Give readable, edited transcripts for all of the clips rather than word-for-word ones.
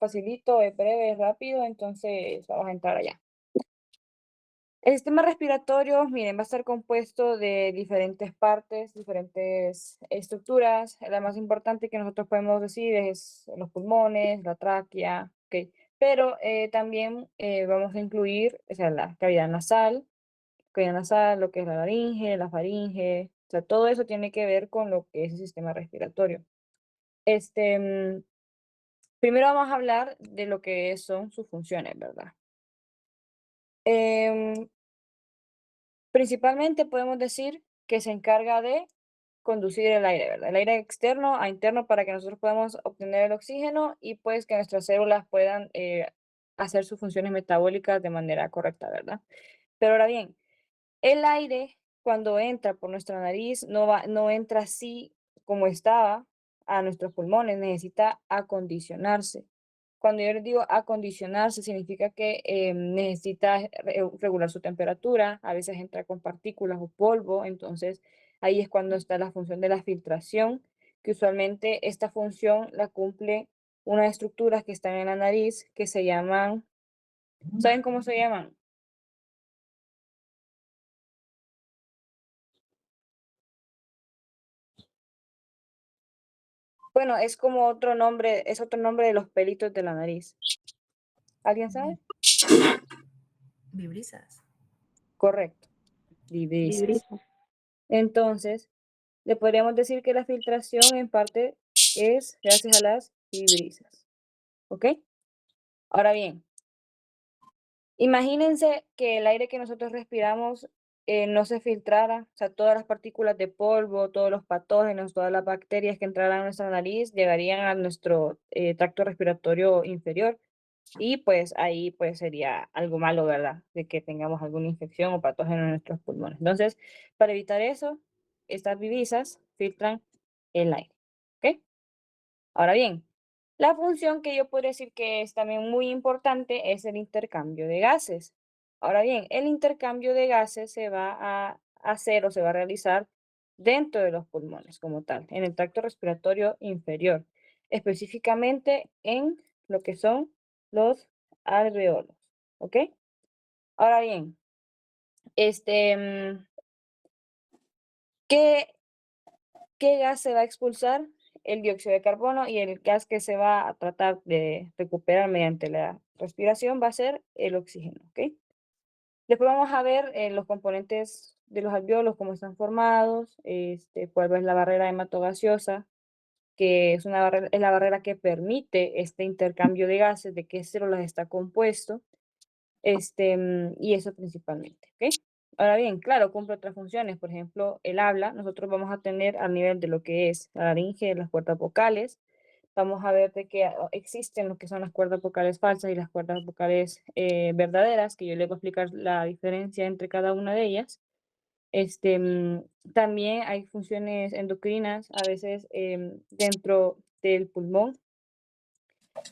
facilito, es breve, es rápido, entonces vamos a entrar allá. El sistema respiratorio, miren, va a estar compuesto de diferentes partes, diferentes estructuras. La más importante que nosotros podemos decir es los pulmones, la tráquea, ¿ok? Pero también vamos a incluir, o sea, la cavidad nasal, lo que es la laringe, la faringe, o sea, todo eso tiene que ver con lo que es el sistema respiratorio. Este, primero vamos a hablar de lo que son sus funciones, ¿verdad? Em, Principalmente podemos decir que se encarga de conducir el aire, ¿verdad? El aire externo a interno para que nosotros podamos obtener el oxígeno y pues que nuestras células puedan hacer sus funciones metabólicas de manera correcta, ¿verdad? Pero ahora bien, el aire, cuando entra por nuestra nariz, no entra así como estaba a nuestros pulmones, necesita acondicionarse. Cuando yo les digo acondicionarse, significa que necesita regular su temperatura, a veces entra con partículas o polvo, entonces ahí es cuando está la función de la filtración, que usualmente esta función la cumple unas estructuras que están en la nariz que se llaman, ¿saben cómo se llaman? Bueno, es como otro nombre, es otro nombre de los pelitos de la nariz. ¿Alguien sabe? Vibrisas. Correcto, vibrisas. Vibrisa. Entonces, le podríamos decir que la filtración en parte es gracias a las vibrisas. ¿Ok? Ahora bien, imagínense que el aire que nosotros respiramos no se filtrara, o sea, todas las partículas de polvo, todos los patógenos, todas las bacterias que entraran a nuestra nariz llegarían a nuestro tracto respiratorio inferior. Y pues ahí pues sería algo malo, ¿verdad? De que tengamos alguna infección o patógeno en nuestros pulmones. Entonces, para evitar eso, estas divisas filtran el aire. ¿Ok? Ahora bien, la función que yo podría decir que es también muy importante es el intercambio de gases. Ahora bien, el intercambio de gases se va a hacer o se va a realizar dentro de los pulmones como tal, en el tracto respiratorio inferior, específicamente en lo que son los alveolos. ¿Ok? Ahora bien, este, ¿qué ¿qué gas se va a expulsar? El dióxido de carbono, y el gas que se va a tratar de recuperar mediante la respiración va a ser el oxígeno, ¿ok? Después vamos a ver los componentes de los alveolos, cómo están formados, cuál es la barrera hematogaseosa, que es es la barrera que permite este intercambio de gases, de qué células está compuesto, y eso principalmente, ¿ok? Ahora bien, claro, cumple otras funciones, por ejemplo, el habla, nosotros vamos a tener a nivel de lo que es la laringe, las cuerdas vocales, vamos a ver de que existen lo que son las cuerdas vocales falsas y las cuerdas vocales verdaderas, que yo les voy a explicar la diferencia entre cada una de ellas. También hay funciones endocrinas, a veces dentro del pulmón,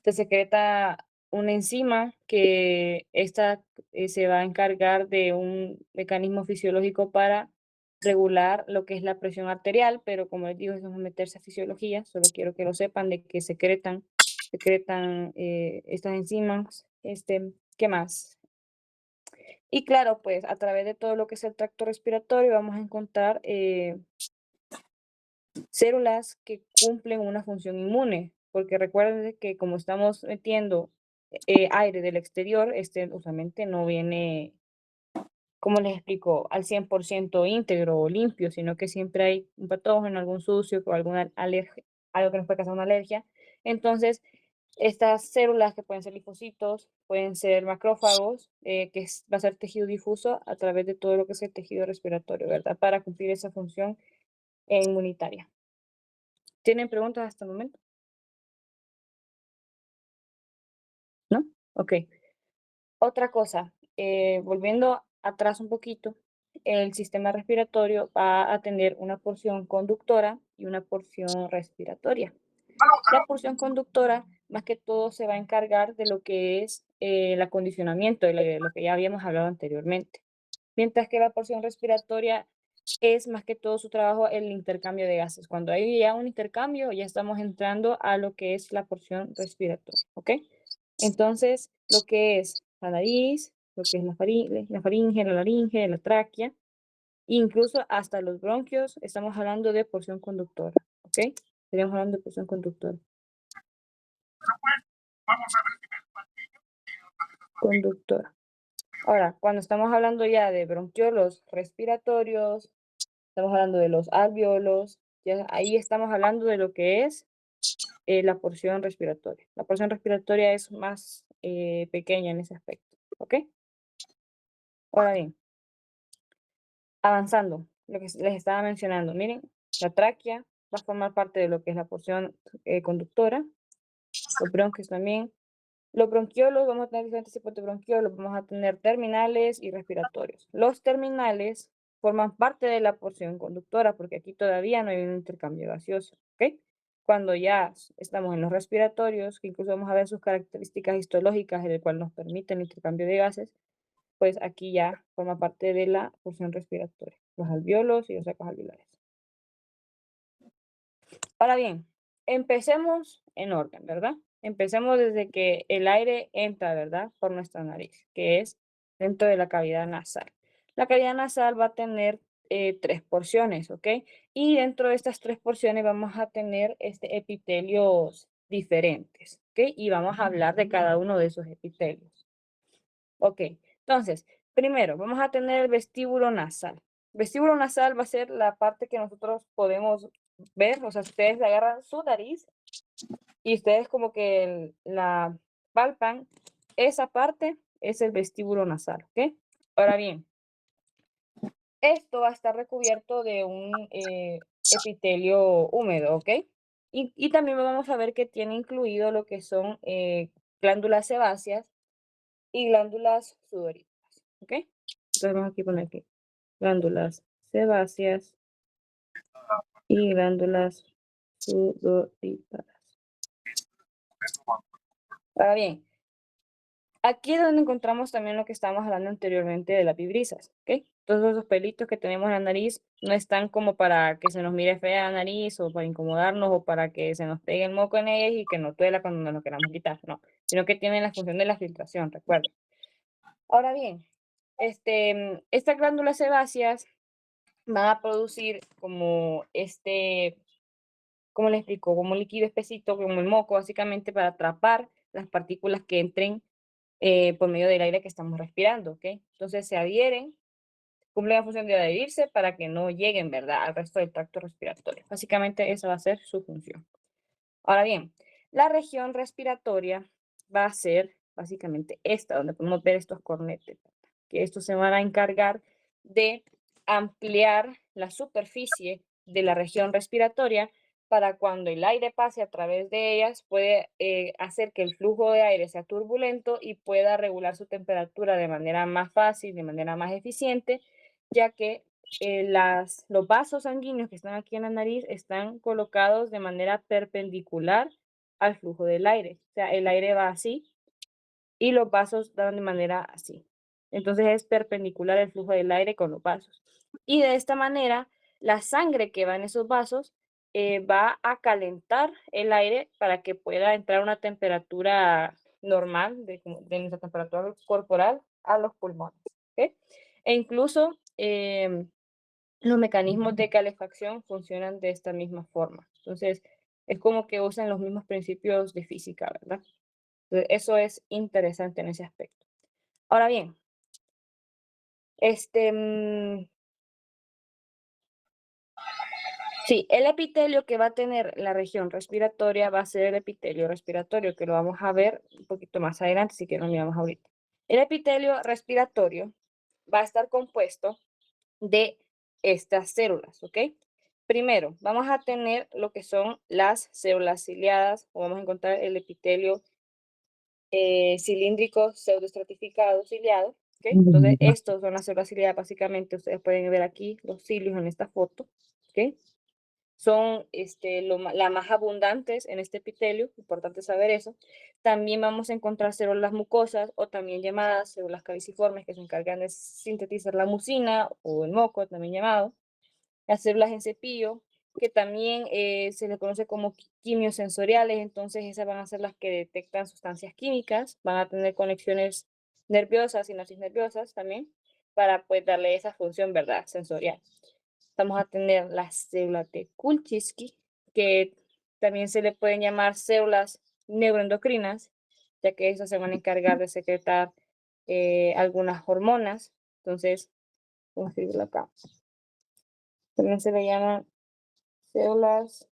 se secreta una enzima que esta se va a encargar de un mecanismo fisiológico para regular lo que es la presión arterial, pero como les digo, eso no es meterse a fisiología, solo quiero que lo sepan de que secretan estas enzimas. ¿Qué más? Y claro, pues a través de todo lo que es el tracto respiratorio vamos a encontrar células que cumplen una función inmune, porque recuerden que como estamos metiendo aire del exterior, usualmente no viene, como les explico, al 100% íntegro o limpio, sino que siempre hay un patógeno, algún sucio o alguna alergia, algo que nos puede causar una alergia. Entonces, estas células que pueden ser linfocitos, pueden ser macrófagos, va a ser tejido difuso a través de todo lo que es el tejido respiratorio, ¿verdad? Para cumplir esa función inmunitaria. ¿Tienen preguntas hasta el momento? ¿No? Ok. Otra cosa, volviendo atrás un poquito, el sistema respiratorio va a tener una porción conductora y una porción respiratoria. La porción conductora, más que todo, se va a encargar de lo que es el acondicionamiento, de lo que ya habíamos hablado anteriormente. Mientras que la porción respiratoria es más que todo su trabajo el intercambio de gases. Cuando hay ya un intercambio, ya estamos entrando a lo que es la porción respiratoria, ¿ok? Entonces, lo que es la nariz, lo que es la faringe, la laringe, la tráquea, incluso hasta los bronquios, estamos hablando de porción conductora, ¿ok? Estaríamos hablando de porción conductora. Conductora. Ahora, cuando estamos hablando ya de bronquiolos respiratorios, estamos hablando de los alvéolos, ya ahí estamos hablando de lo que es la porción respiratoria. La porción respiratoria es más pequeña en ese aspecto, ¿ok? Ahora bien, avanzando, lo que les estaba mencionando, miren, la tráquea va a formar parte de lo que es la porción conductora, los bronquios también. Los bronquiolos, vamos a tener diferentes tipos de bronquiolos, vamos a tener terminales y respiratorios. Los terminales forman parte de la porción conductora porque aquí todavía no hay un intercambio gaseoso, ¿ok? Cuando ya estamos en los respiratorios, que incluso vamos a ver sus características histológicas, el cual nos permite el intercambio de gases, pues aquí ya forma parte de la porción respiratoria, los alvéolos y los sacos alveolares. Ahora bien, empecemos en orden, ¿verdad? Empecemos desde que el aire entra, ¿verdad? Por nuestra nariz, que es dentro de la cavidad nasal. La cavidad nasal va a tener 3 porciones, ¿ok? Y dentro de estas 3 porciones vamos a tener epitelios diferentes, ¿ok? Y vamos a hablar de cada uno de esos epitelios. Ok, entonces, primero vamos a tener el vestíbulo nasal. Vestíbulo nasal va a ser la parte que nosotros podemos ver, o sea, ustedes agarran su nariz y ustedes como que la palpan, esa parte es el vestíbulo nasal, ¿ok? Ahora bien, esto va a estar recubierto de un epitelio húmedo, ¿ok? Y también vamos a ver que tiene incluido lo que son glándulas sebáceas y glándulas sudoríparas, ¿ok? Entonces vamos aquí a poner aquí glándulas sebáceas y glándulas sudoríparas. Ahora bien, aquí es donde encontramos también lo que estábamos hablando anteriormente de las vibrisas, ¿ok? Todos esos pelitos que tenemos en la nariz no están como para que se nos mire fea la nariz o para incomodarnos o para que se nos pegue el moco en ellas y que nos duela cuando nos lo queramos quitar, no, sino que tienen la función de la filtración, recuerden. Ahora bien, estas glándulas sebáceas van a producir como ¿cómo les explico? Como un líquido espesito, como el moco, básicamente para atrapar las partículas que entren por medio del aire que estamos respirando, ¿ok? Entonces se adhieren, cumplen la función de adherirse para que no lleguen, ¿verdad?, al resto del tracto respiratorio. Básicamente esa va a ser su función. Ahora bien, la región respiratoria va a ser básicamente esta, donde podemos ver estos cornetes, que estos se van a encargar de ampliar la superficie de la región respiratoria para cuando el aire pase a través de ellas, puede hacer que el flujo de aire sea turbulento y pueda regular su temperatura de manera más fácil, de manera más eficiente, ya que los vasos sanguíneos que están aquí en la nariz están colocados de manera perpendicular al flujo del aire. O sea, el aire va así y los vasos dan de manera así. Entonces es perpendicular el flujo del aire con los vasos. Y de esta manera, la sangre que va en esos vasos va a calentar el aire para que pueda entrar a una temperatura normal de nuestra temperatura corporal a los pulmones. ¿Okay? E incluso los mecanismos de calefacción funcionan de esta misma forma. Entonces, es como que usan los mismos principios de física, ¿verdad? Entonces, eso es interesante en ese aspecto. Ahora bien, este, sí, el epitelio que va a tener la región respiratoria va a ser el epitelio respiratorio, que lo vamos a ver un poquito más adelante, si que lo miramos ahorita. El epitelio respiratorio va a estar compuesto de estas células, ¿ok? Primero, vamos a tener lo que son las células ciliadas, o vamos a encontrar el epitelio cilíndrico pseudoestratificado ciliado, ¿ok? Entonces, estos son las células ciliadas, básicamente, ustedes pueden ver aquí los cilios en esta foto, ¿ok? Son las más abundantes en este epitelio, importante saber eso. También vamos a encontrar células mucosas o también llamadas células caliciformes que se encargan de sintetizar la mucina o el moco, también llamado. Las células en cepillo, que también se les conoce como quimiosensoriales, entonces esas van a ser las que detectan sustancias químicas, van a tener conexiones nerviosas, sinapsis nerviosas también, para pues darle esa función, ¿verdad? Sensorial. Vamos a tener las células de Kulczycki, que también se le pueden llamar células neuroendocrinas, ya que esas se van a encargar de secretar algunas hormonas. Entonces, vamos a escribirlo acá. También se le llaman células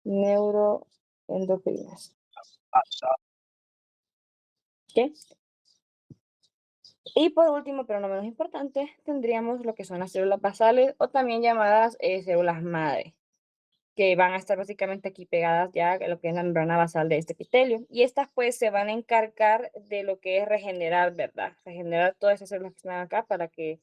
neuroendocrinas. ¿Ok? Y por último, pero no menos importante, tendríamos lo que son las células basales o también llamadas células madre, que van a estar básicamente aquí pegadas ya a lo que es la membrana basal de este epitelio. Y estas pues se van a encargar de lo que es regenerar, ¿verdad? Regenerar todas esas células que están acá para que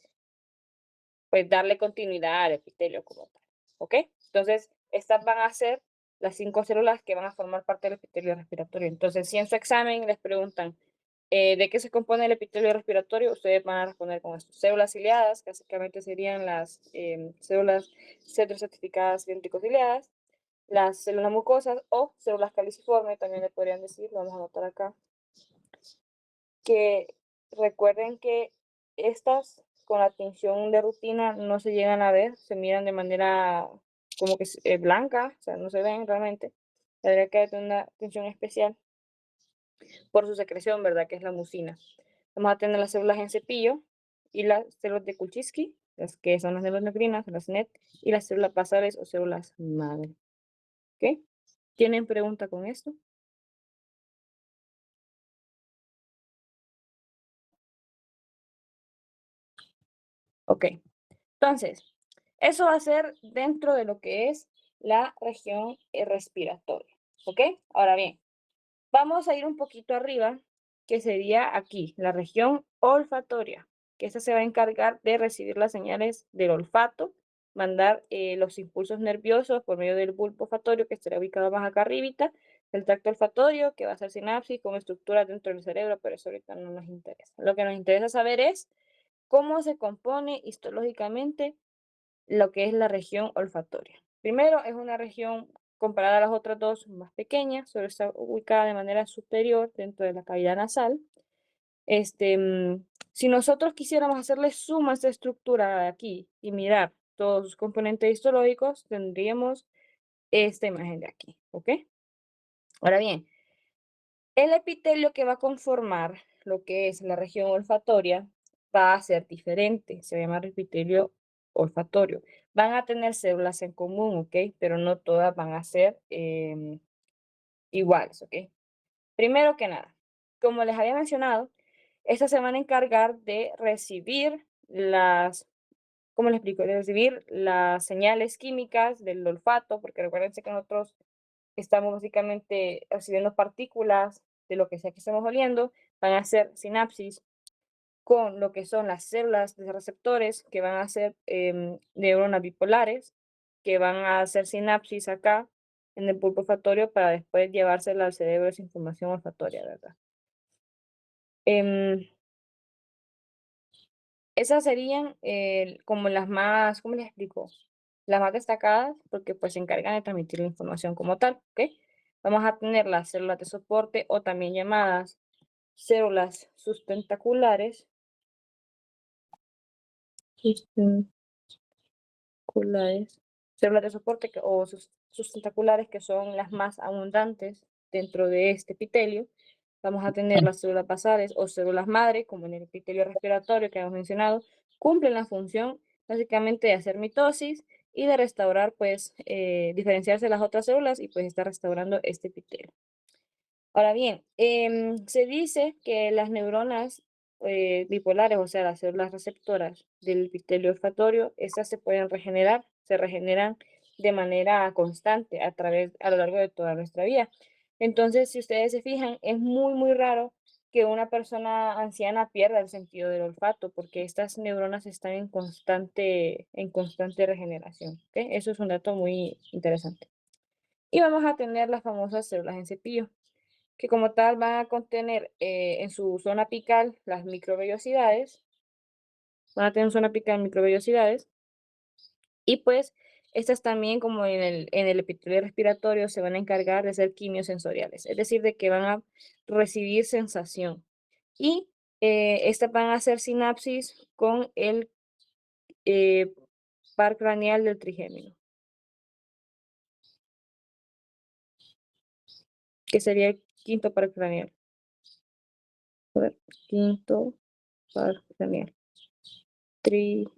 pues darle continuidad al epitelio como tal. ¿Ok? Entonces, estas van a ser las 5 células que van a formar parte del epitelio respiratorio. Entonces, si en su examen les preguntan ¿de qué se compone el epitelio respiratorio? Ustedes van a responder con esto. Células ciliadas, que básicamente serían las células centrocertificadas ciliadas, las células mucosas o células caliciformes, también le podrían decir, lo vamos a anotar acá, que recuerden que estas con la tinción de rutina no se llegan a ver, se miran de manera como que blanca, o sea, no se ven realmente. Tendría que tener una tinción especial por su secreción, ¿verdad? Que es la mucina. Vamos a tener las células en cepillo y las células de Kulczycki, las que son las neuroendocrinas, las NET, y las células basales o células madre. ¿Ok? ¿Tienen pregunta con esto? Ok. Entonces, eso va a ser dentro de lo que es la región respiratoria. ¿Ok? Ahora bien, vamos a ir un poquito arriba, que sería aquí, la región olfatoria, que esta se va a encargar de recibir las señales del olfato, mandar los impulsos nerviosos por medio del bulbo olfatorio, que estará ubicado más acá arribita, el tracto olfatorio, que va a ser sinapsis con estructuras dentro del cerebro, pero eso ahorita no nos interesa. Lo que nos interesa saber es cómo se compone histológicamente lo que es la región olfatoria. Primero, es una región comparada a las otras dos más pequeña, solo está ubicada de manera superior dentro de la cavidad nasal. Si nosotros quisiéramos hacerle suma a esta estructura de aquí y mirar todos sus componentes histológicos, tendríamos esta imagen de aquí, ¿ok? Ahora bien, el epitelio que va a conformar lo que es la región olfatoria va a ser diferente, se llama epitelio olfatorio. Van a tener células en común, ¿ok? Pero no todas van a ser iguales, ¿ok? Primero que nada, como les había mencionado, estas se van a encargar de recibir las, ¿cómo les explico? De recibir las señales químicas del olfato, porque recuérdense que nosotros estamos básicamente recibiendo partículas de lo que sea que estemos oliendo, van a hacer sinapsis con lo que son las células de receptores, que van a ser neuronas bipolares, que van a hacer sinapsis acá en el bulbo olfatorio para después llevársela al cerebro esa información olfatoria, ¿verdad? Em, Esas serían como las más, ¿cómo les explico? Las más destacadas porque pues se encargan de transmitir la información como tal, ¿ok? Vamos a tener las células de soporte o también llamadas células sustentaculares, sustentaculares, células de soporte o sustentaculares que son las más abundantes dentro de este epitelio. Vamos a tener las células basales o células madre, como en el epitelio respiratorio que hemos mencionado, cumplen la función básicamente de hacer mitosis y de restaurar, pues, diferenciarse de las otras células y pues está restaurando este epitelio. Ahora bien, se dice que las neuronas bipolares, o sea, las células receptoras del epitelio olfatorio, estas se pueden regenerar, se regeneran de manera constante a lo largo de toda nuestra vida. Entonces, si ustedes se fijan, es muy, muy raro que una persona anciana pierda el sentido del olfato, porque estas neuronas están en constante regeneración. ¿Ok? Eso es un dato muy interesante. Y vamos a tener las famosas células en cepillo que como tal van a contener en su zona apical las microvellosidades, van a tener zona apical microvellosidades, y pues Estas también, como en el epitelio respiratorio, se van a encargar de ser quimiosensoriales, es decir, de que van a recibir sensación. Y estas van a hacer sinapsis con el eh, par craneal del trigémino, que sería el quinto par craneal. A ver, quinto par craneal, trigémino.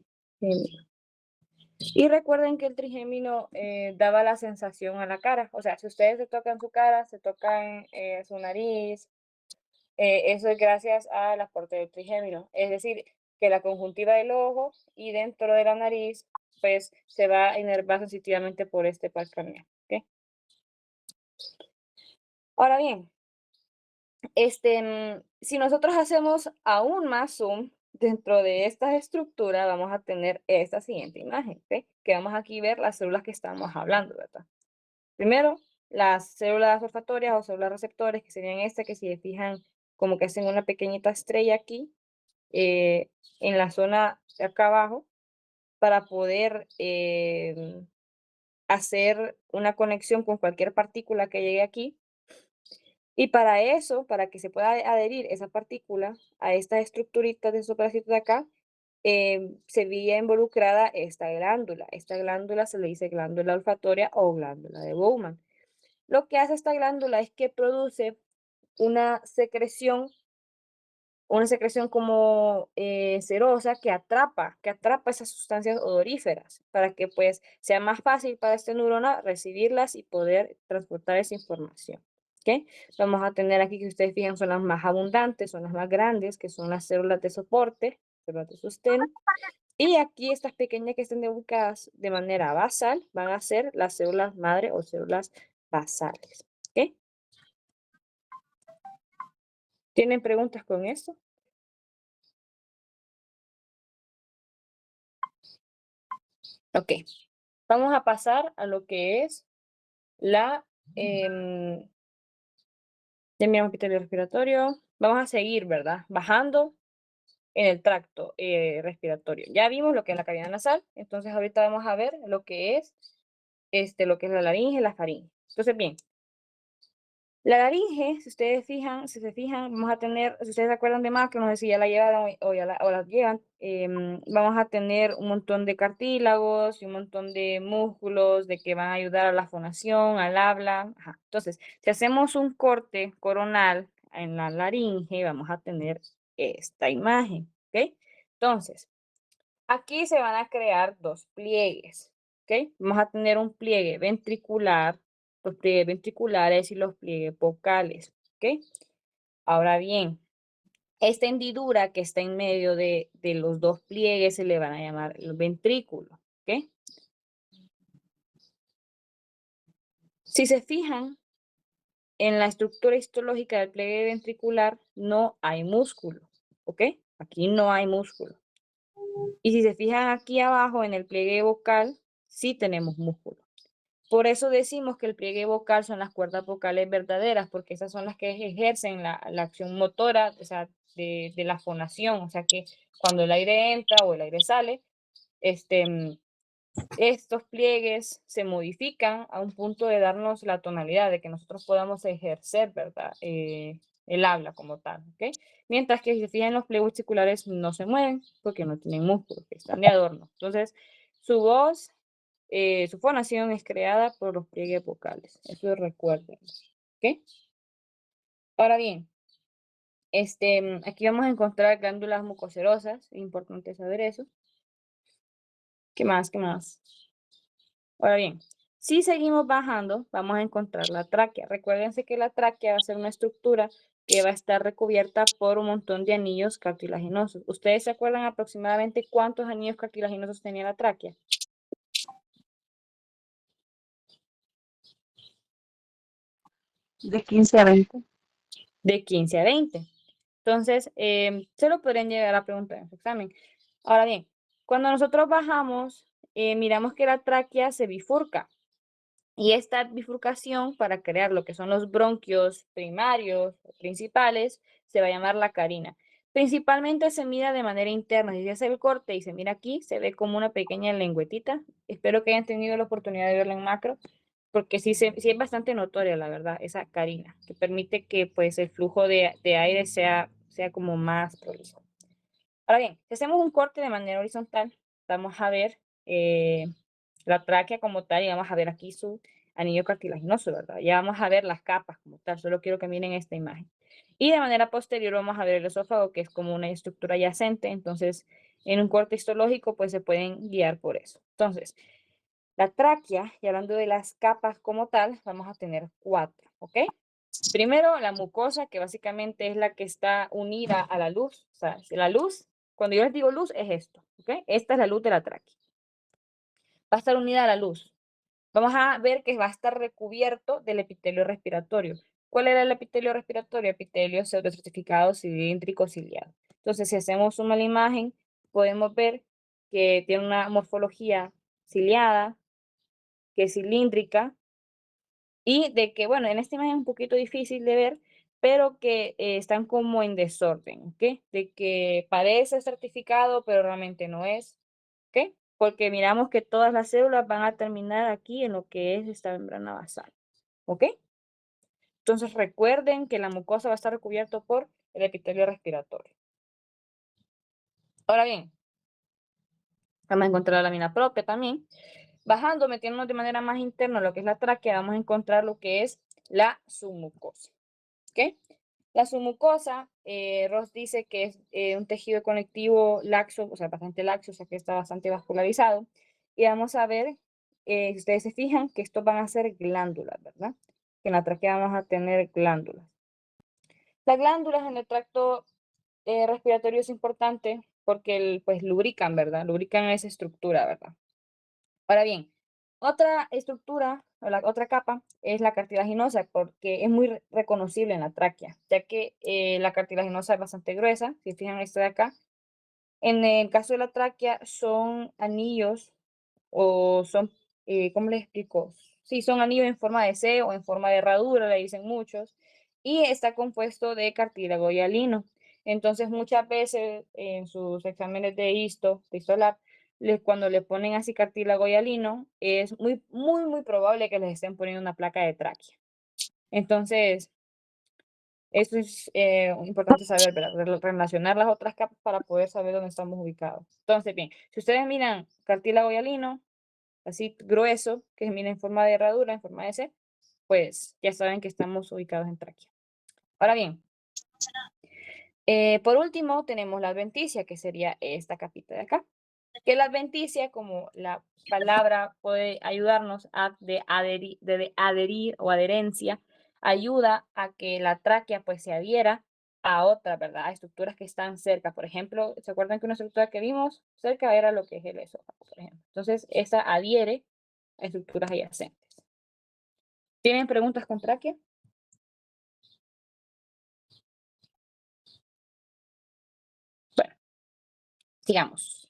Y recuerden que el trigémino daba la sensación a la cara. O sea, si ustedes se tocan su cara, se tocan su nariz, eso es gracias al aporte del trigémino. Es decir, que la conjuntiva del ojo y dentro de la nariz, pues se va a inervar sensitivamente por este par craneal. ¿Ok? Ahora bien, si nosotros hacemos aún más zoom dentro de estas estructuras, vamos a tener esta siguiente imagen, ¿ok? Que vamos aquí a ver las células que estamos hablando, ¿verdad? Primero, las células olfatorias o células receptores, que serían estas que si se fijan como que hacen una pequeñita estrella aquí, en la zona de acá abajo, para poder hacer una conexión con cualquier partícula que llegue aquí. Y para eso, para que se pueda adherir esa partícula a estas estructuritas de esos pedacitos de acá, se veía involucrada esta glándula. Esta glándula se le dice glándula olfatoria o glándula de Bowman. Lo que hace esta glándula es que produce una secreción como cerosa que atrapa esas sustancias odoríferas para que pues sea más fácil para esta neurona recibirlas y poder transportar esa información. ¿Ok? Vamos a tener aquí que ustedes fijan son las más abundantes, son las más grandes, que son las células de soporte, células de sostén. Y aquí estas pequeñas que están ubicadas de manera basal van a ser las células madre o células basales. ¿Ok? ¿Tienen preguntas con esto? Ok. Vamos a pasar a lo que es la, ya miramos epitelio respiratorio. Vamos a seguir, ¿verdad? Bajando en el tracto respiratorio. Ya vimos lo que es la cavidad nasal, entonces ahorita vamos a ver lo que es, lo que es la laringe y la faringe. Entonces, bien, la laringe, si se fijan, vamos a tener, si ustedes se acuerdan de más, que no sé si ya la llevaron o o la llevan, vamos a tener un montón de cartílagos y un montón de músculos de que van a ayudar a la fonación, al habla. Ajá. Entonces, si hacemos un corte coronal en la laringe, vamos a tener esta imagen, ¿ok? Entonces, aquí se van a crear dos pliegues, ¿ok? Vamos a tener un pliegue ventricular, los pliegues ventriculares y los pliegues vocales, ¿ok? Ahora bien, esta hendidura que está en medio de los dos pliegues se le van a llamar el ventrículo, ¿ok? Si se fijan, en la estructura histológica del pliegue ventricular no hay músculo, ¿ok? Aquí no hay músculo. Y si se fijan aquí abajo en el pliegue vocal, sí tenemos músculo. Por eso decimos que el pliegue vocal son las cuerdas vocales verdaderas, porque esas son las que ejercen la acción motora, o sea, de la fonación. O sea que cuando el aire entra o el aire sale, estos pliegues se modifican a un punto de darnos la tonalidad, de que nosotros podamos ejercer, ¿verdad? El habla como tal, ¿ok? Mientras que si se fijan, los pliegues vesiculares no se mueven porque no tienen músculos, que están de adorno. Entonces, su voz, su fonación es creada por los pliegues vocales. Eso recuerden, ¿ok? Ahora bien, aquí vamos a encontrar glándulas mucoserosas, es importante saber eso. ¿Qué más? ¿Qué más? Ahora bien, si seguimos bajando, vamos a encontrar la tráquea. Recuérdense que la tráquea va a ser una estructura que va a estar recubierta por un montón de anillos cartilaginosos. ¿Ustedes se acuerdan aproximadamente cuántos anillos cartilaginosos tenía la tráquea? De 15 a 20. De 15 a 20. Entonces, se lo podrían llegar a preguntar en su examen. Ahora bien, cuando nosotros bajamos, miramos que la tráquea se bifurca. Y esta bifurcación para crear lo que son los bronquios primarios o principales se va a llamar la carina. Principalmente se mira de manera interna. Si se hace el corte y se mira aquí, se ve como una pequeña lengüetita. Espero que hayan tenido la oportunidad de verla en macro, porque sí es bastante notoria, la verdad, esa carina, que permite que pues el flujo de aire sea como más prolijo. Ahora bien, si hacemos un corte de manera horizontal, vamos a ver la tráquea como tal y vamos a ver aquí su anillo cartilaginoso, ¿verdad? Ya vamos a ver las capas como tal, solo quiero que miren esta imagen. Y de manera posterior vamos a ver el esófago, que es como una estructura adyacente, entonces en un corte histológico pues se pueden guiar por eso. Entonces, la tráquea, y hablando de las capas como tal, vamos a tener 4, ¿ok? Primero, la mucosa, que básicamente es la que está unida a la luz. O sea, la luz, cuando yo les digo luz, es esto, ¿ok? Esta es la luz de la tráquea. Va a estar unida a la luz. Vamos a ver que va a estar recubierto del epitelio respiratorio. ¿Cuál era el epitelio respiratorio? Epitelio pseudoestratificado cilíndrico ciliado. Entonces, si hacemos una mala imagen, podemos ver que tiene una morfología ciliada, que es cilíndrica, y de que, bueno, en esta imagen es un poquito difícil de ver, pero que están como en desorden, ¿ok? De que parece estratificado, pero realmente no es, ¿ok? Porque miramos que todas las células van a terminar aquí en lo que es esta membrana basal, ¿ok? Entonces recuerden que la mucosa va a estar recubierto por el epitelio respiratorio. Ahora bien, vamos a encontrar la lámina propia también. Bajando, metiéndonos de manera más interna lo que es la tráquea, vamos a encontrar lo que es la submucosa, ¿ok? La submucosa, Ross dice que es un tejido conectivo laxo, o sea, bastante laxo, o sea, que está bastante vascularizado. Y vamos a ver, si ustedes se fijan, que estos van a ser glándulas, ¿verdad? Que en la tráquea vamos a tener glándulas. Las glándulas en el tracto respiratorio es importante porque pues lubrican, ¿verdad? Lubrican esa estructura, ¿verdad? Ahora bien, otra estructura, o la otra capa, es la cartilaginosa, porque es muy reconocible en la tráquea, ya que la cartilaginosa es bastante gruesa. Si fijan esto de acá, en el caso de la tráquea son anillos o son, ¿cómo les explico? Sí, son anillos en forma de C o en forma de herradura, le dicen muchos, y está compuesto de cartílago hialino. Entonces, muchas veces en sus exámenes de histolab, cuando le ponen así cartílago hialino, es muy, muy, muy probable que les estén poniendo una placa de tráquea. Entonces, eso es importante saber, ¿verdad? Relacionar las otras capas para poder saber dónde estamos ubicados. Entonces, bien, si ustedes miran cartílago hialino, así grueso, que mira en forma de herradura, en forma de C, pues ya saben que estamos ubicados en tráquea. Ahora bien, por último tenemos la adventicia, que sería esta capita de acá. Que la adventicia, como la palabra puede ayudarnos a de adherir o adherencia, ayuda a que la tráquea pues se adhiera a otras, ¿verdad? A estructuras que están cerca. Por ejemplo, ¿se acuerdan que una estructura que vimos cerca era lo que es el esófago, por ejemplo? Entonces, esa adhiere a estructuras adyacentes. ¿Tienen preguntas con tráquea? Bueno, sigamos.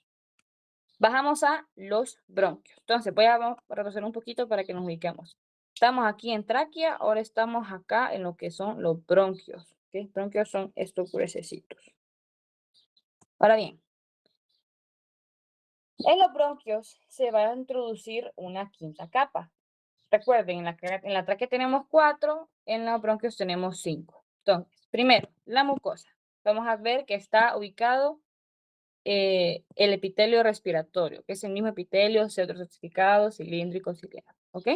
Bajamos a los bronquios. Entonces, vamos a retroceder un poquito para que nos ubiquemos. Estamos aquí en tráquea, ahora estamos acá en lo que son los bronquios. ¿Okay? Bronquios son estos gruesecitos. Ahora bien, en los bronquios se va a introducir una quinta capa. Recuerden, en la tráquea tenemos 4, en los bronquios tenemos 5. Entonces, primero, la mucosa. Vamos a ver que está ubicado el epitelio respiratorio, que es el mismo epitelio pseudocertificado, cilíndrico, ciliado, ¿ok?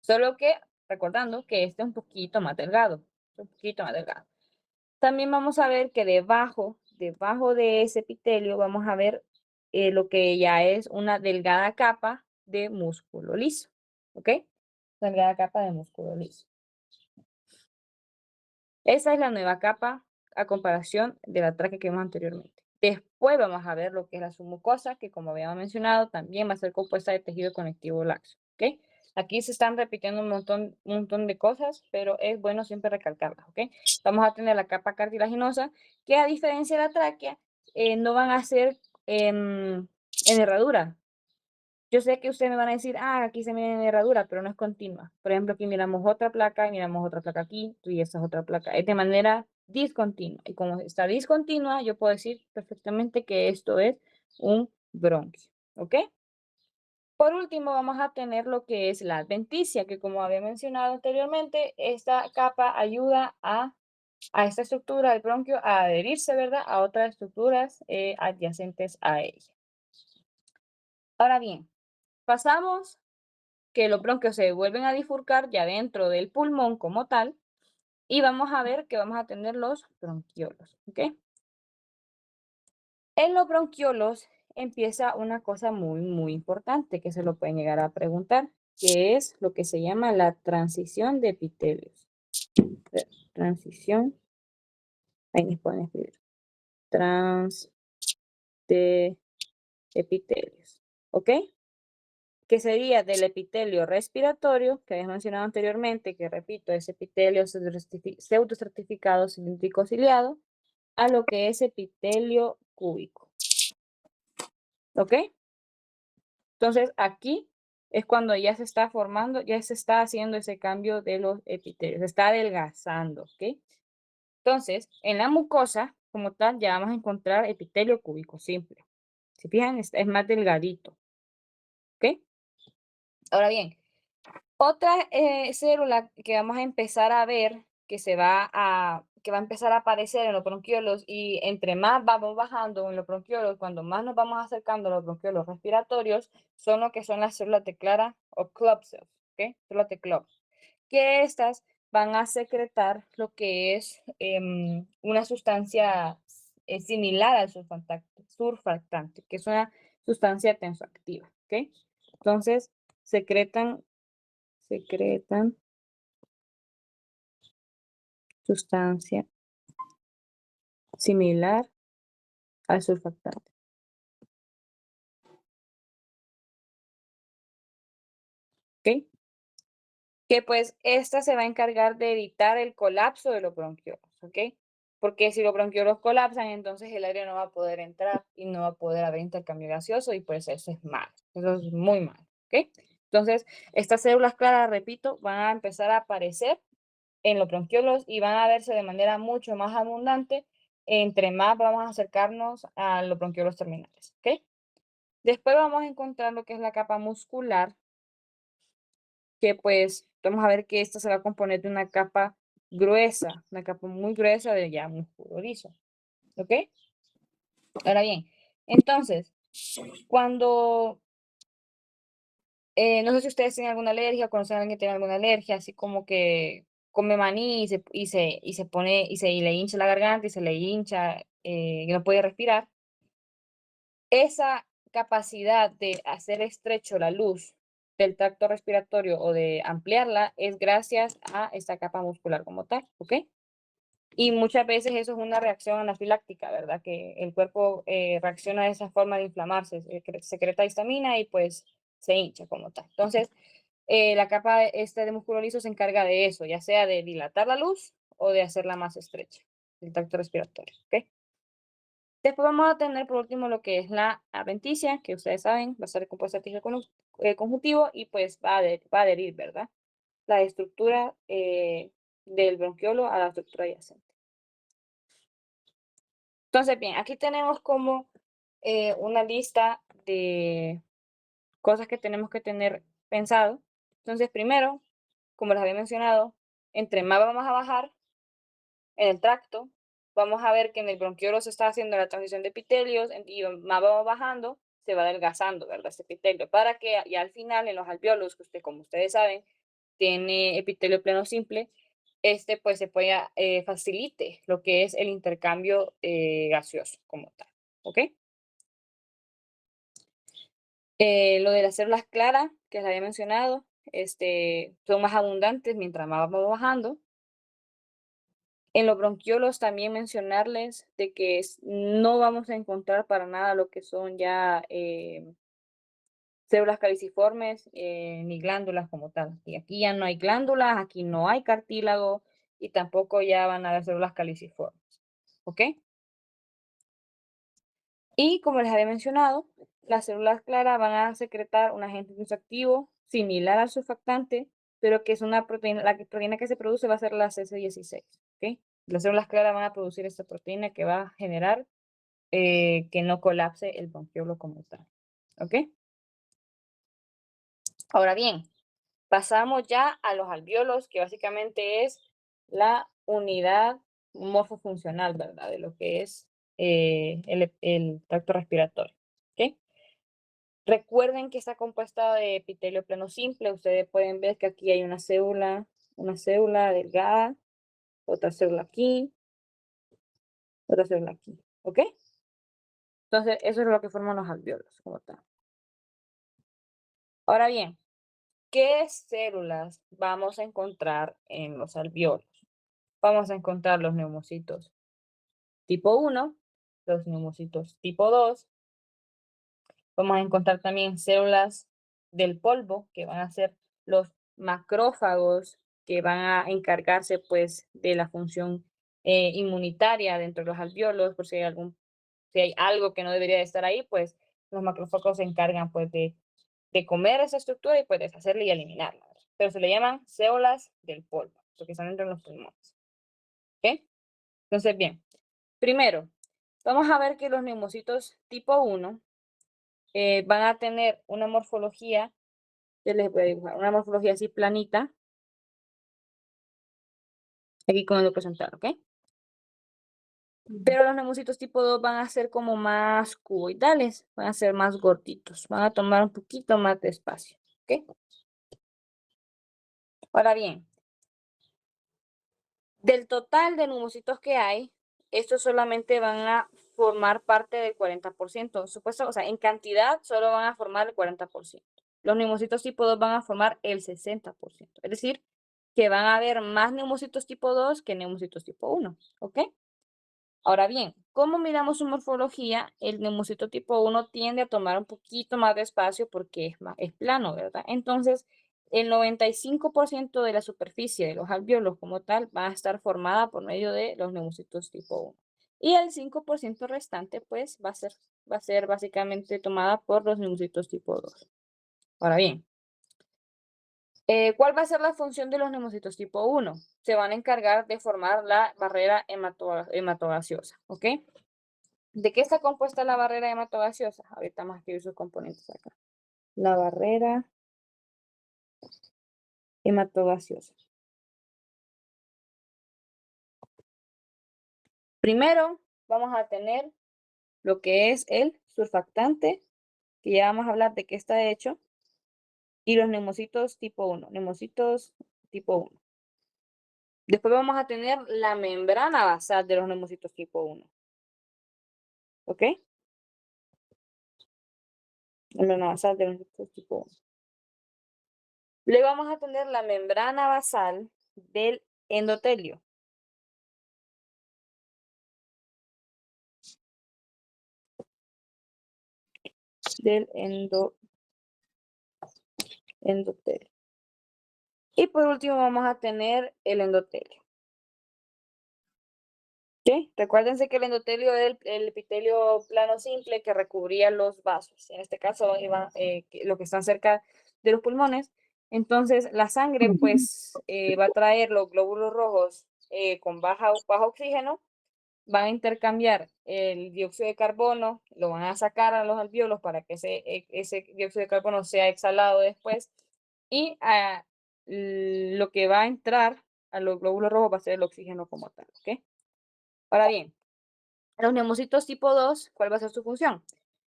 Solo que, recordando que este es un poquito más delgado, un poquito más delgado. También vamos a ver que debajo de ese epitelio vamos a ver lo que ya es una delgada capa de músculo liso, ¿ok? Delgada capa de músculo liso. Esa es la nueva capa a comparación de la tráquea que vimos anteriormente. Después vamos a ver lo que es la submucosa, que como habíamos mencionado, también va a ser compuesta de tejido conectivo laxo. ¿Ok? Aquí se están repitiendo un montón de cosas, pero es bueno siempre recalcarlas. ¿Ok? Vamos a tener la capa cartilaginosa, que a diferencia de la tráquea, no van a ser en herradura. Yo sé que ustedes me van a decir, aquí se mira en herradura, pero no es continua. Por ejemplo, aquí miramos otra placa y miramos otra placa aquí, y esta es otra placa. Es de manera discontinua. Y como está discontinua, yo puedo decir perfectamente que esto es un bronquio, ¿ok? Por último, vamos a tener lo que es la adventicia, que como había mencionado anteriormente, esta capa ayuda a esta estructura del bronquio a adherirse, ¿verdad?, a otras estructuras adyacentes a ella. Ahora bien, pasamos que los bronquios se vuelven a bifurcar ya dentro del pulmón como tal, y vamos a ver que vamos a tener los bronquiolos, ¿ok? En los bronquiolos empieza una cosa muy importante que se lo pueden llegar a preguntar, que es lo que se llama la transición de epitelios. Transición, ahí les pueden escribir, trans de epitelios, ¿ok? Que sería del epitelio respiratorio, que habías mencionado anteriormente, que repito, es epitelio pseudoestratificado cilíndrico ciliado, a lo que es epitelio cúbico, ¿ok? Entonces, aquí es cuando ya se está formando, ya se está haciendo ese cambio de los epitelios, se está adelgazando, ¿ok? Entonces, en la mucosa, como tal, ya vamos a encontrar epitelio cúbico simple. Si fijan, es más delgadito, ¿ok? Ahora bien, otra célula que vamos a empezar a ver que va a empezar a aparecer en los bronquiolos y entre más vamos bajando en los bronquiolos, cuando más nos vamos acercando a los bronquiolos respiratorios, son lo que son las células de Clara o club cells, ¿ok? Células de club. Que estas van a secretar lo que es una sustancia similar al surfactante, que es una sustancia tensoactiva, ¿ok? Entonces, secretan sustancia similar al surfactante, ¿ok? Que pues esta se va a encargar de evitar el colapso de los bronquiolos, ¿ok? Porque si los bronquiolos colapsan, entonces el aire no va a poder entrar y no va a poder haber intercambio gaseoso y pues eso es malo, eso es muy malo, ¿ok? Entonces, estas células claras, repito, van a empezar a aparecer en los bronquiolos y van a verse de manera mucho más abundante entre más vamos a acercarnos a los bronquiolos terminales, ¿ok? Después vamos a encontrar lo que es la capa muscular, que pues vamos a ver que esta se va a componer de una capa gruesa, una capa muy gruesa de ya músculo liso, ¿ok? Ahora bien, entonces, cuando, no sé si ustedes tienen alguna alergia o conocen a alguien que tiene alguna alergia, así como que come maní y se pone, y le hincha la garganta y se le hincha, y no puede respirar, esa capacidad de hacer estrecho la luz del tracto respiratorio o de ampliarla es gracias a esta capa muscular como tal, ¿ok? Y muchas veces eso es una reacción anafiláctica, ¿verdad? Que el cuerpo reacciona de esa forma de inflamarse, secreta histamina y pues se hincha como tal. Entonces, la capa esta de músculo liso se encarga de eso, ya sea de dilatar la luz o de hacerla más estrecha, el tracto respiratorio, ¿ok? Después vamos a tener por último lo que es la adventicia, que ustedes saben, va a ser compuesta de tejido conjuntivo y pues va a adherir, ¿verdad? La estructura del bronquiolo a la estructura adyacente. Entonces, bien, aquí tenemos como una lista de cosas que tenemos que tener pensado. Entonces, primero, como les había mencionado, entre más vamos a bajar en el tracto, vamos a ver que en el bronquiolo se está haciendo la transición de epitelios y más vamos bajando, se va adelgazando, ¿verdad? Este epitelio, para que ya al final en los alveolos, que como ustedes saben, tiene epitelio pleno simple, pues se pueda facilite lo que es el intercambio gaseoso como tal, ¿ok? Lo de las células claras, que les había mencionado, son más abundantes mientras más vamos bajando. En los bronquiolos también mencionarles de que no vamos a encontrar para nada lo que son ya células caliciformes ni glándulas como tal. Y aquí ya no hay glándulas, aquí no hay cartílago y tampoco ya van a haber células caliciformes. ¿Ok? Y como les había mencionado, las células claras van a secretar un agente tensoactivo similar al surfactante, pero que es una proteína, la proteína que se produce va a ser la CC16. ¿Ok? Las células claras van a producir esta proteína que va a generar que no colapse el bronquiolo como tal. ¿Ok? Ahora bien, pasamos ya a los alvéolos, que básicamente es la unidad morfofuncional, ¿verdad? De lo que es el tracto respiratorio. ¿Ok? Recuerden que está compuesta de epitelio plano simple. Ustedes pueden ver que aquí hay una célula delgada, otra célula aquí, otra célula aquí. ¿Ok? Entonces, eso es lo que forman los alvéolos, como tal. Ahora bien, ¿qué células vamos a encontrar en los alvéolos? Vamos a encontrar los neumocitos tipo 1, los neumocitos tipo 2. Vamos a encontrar también células del polvo, que van a ser los macrófagos, que van a encargarse pues de la función inmunitaria dentro de los alvéolos, por si hay algo que no debería de estar ahí, pues los macrófagos se encargan pues de comer esa estructura y pues deshacerla y eliminarla. Pero se le llaman células del polvo, porque están dentro de los pulmones. ¿Ok? Entonces, bien, primero, vamos a ver que los neumocitos tipo 1 van a tener una morfología, yo les voy a dibujar, una morfología así planita, aquí con el presentado, ¿ok? Pero los neumocitos tipo 2 van a ser como más cuboidales, van a ser más gorditos, van a tomar un poquito más de espacio, ¿ok? Ahora bien, del total de neumocitos que hay, estos solamente van a formar parte del 40%. Supuesto, o sea, en cantidad solo van a formar el 40%. Los neumocitos tipo 2 van a formar el 60%. Es decir, que van a haber más neumocitos tipo 2 que neumocitos tipo 1. ¿Ok? Ahora bien, ¿cómo miramos su morfología? El neumocito tipo 1 tiende a tomar un poquito más de espacio porque es plano, ¿verdad? Entonces, el 95% de la superficie de los alvéolos como tal va a estar formada por medio de los neumocitos tipo 1. Y el 5% restante, pues, va a ser básicamente tomada por los neumocitos tipo 2. Ahora bien, ¿cuál va a ser la función de los neumocitos tipo 1? Se van a encargar de formar la barrera hematogaseosa, ¿ok? ¿De qué está compuesta la barrera hematogaseosa? Ahorita más que sus componentes acá. La barrera hematogaseosa. Primero vamos a tener lo que es el surfactante, que ya vamos a hablar de qué está hecho, y los neumocitos tipo 1. Neumocitos tipo 1. Después vamos a tener la membrana basal de los neumocitos tipo 1. ¿Ok? La membrana basal de los neumocitos tipo 1. Luego vamos a tener la membrana basal del endotelio. Del endotelio. Y por último vamos a tener el endotelio. ¿Sí? Recuérdense que el endotelio es el epitelio plano simple que recubría los vasos. En este caso, lo que están cerca de los pulmones. Entonces, la sangre, pues, va a traer los glóbulos rojos con bajo oxígeno, van a intercambiar el dióxido de carbono, lo van a sacar a los alvéolos para que ese dióxido de carbono sea exhalado después. Y lo que va a entrar a los glóbulos rojos va a ser el oxígeno como tal. ¿Ok? Ahora bien, los neumocitos tipo 2, ¿cuál va a ser su función?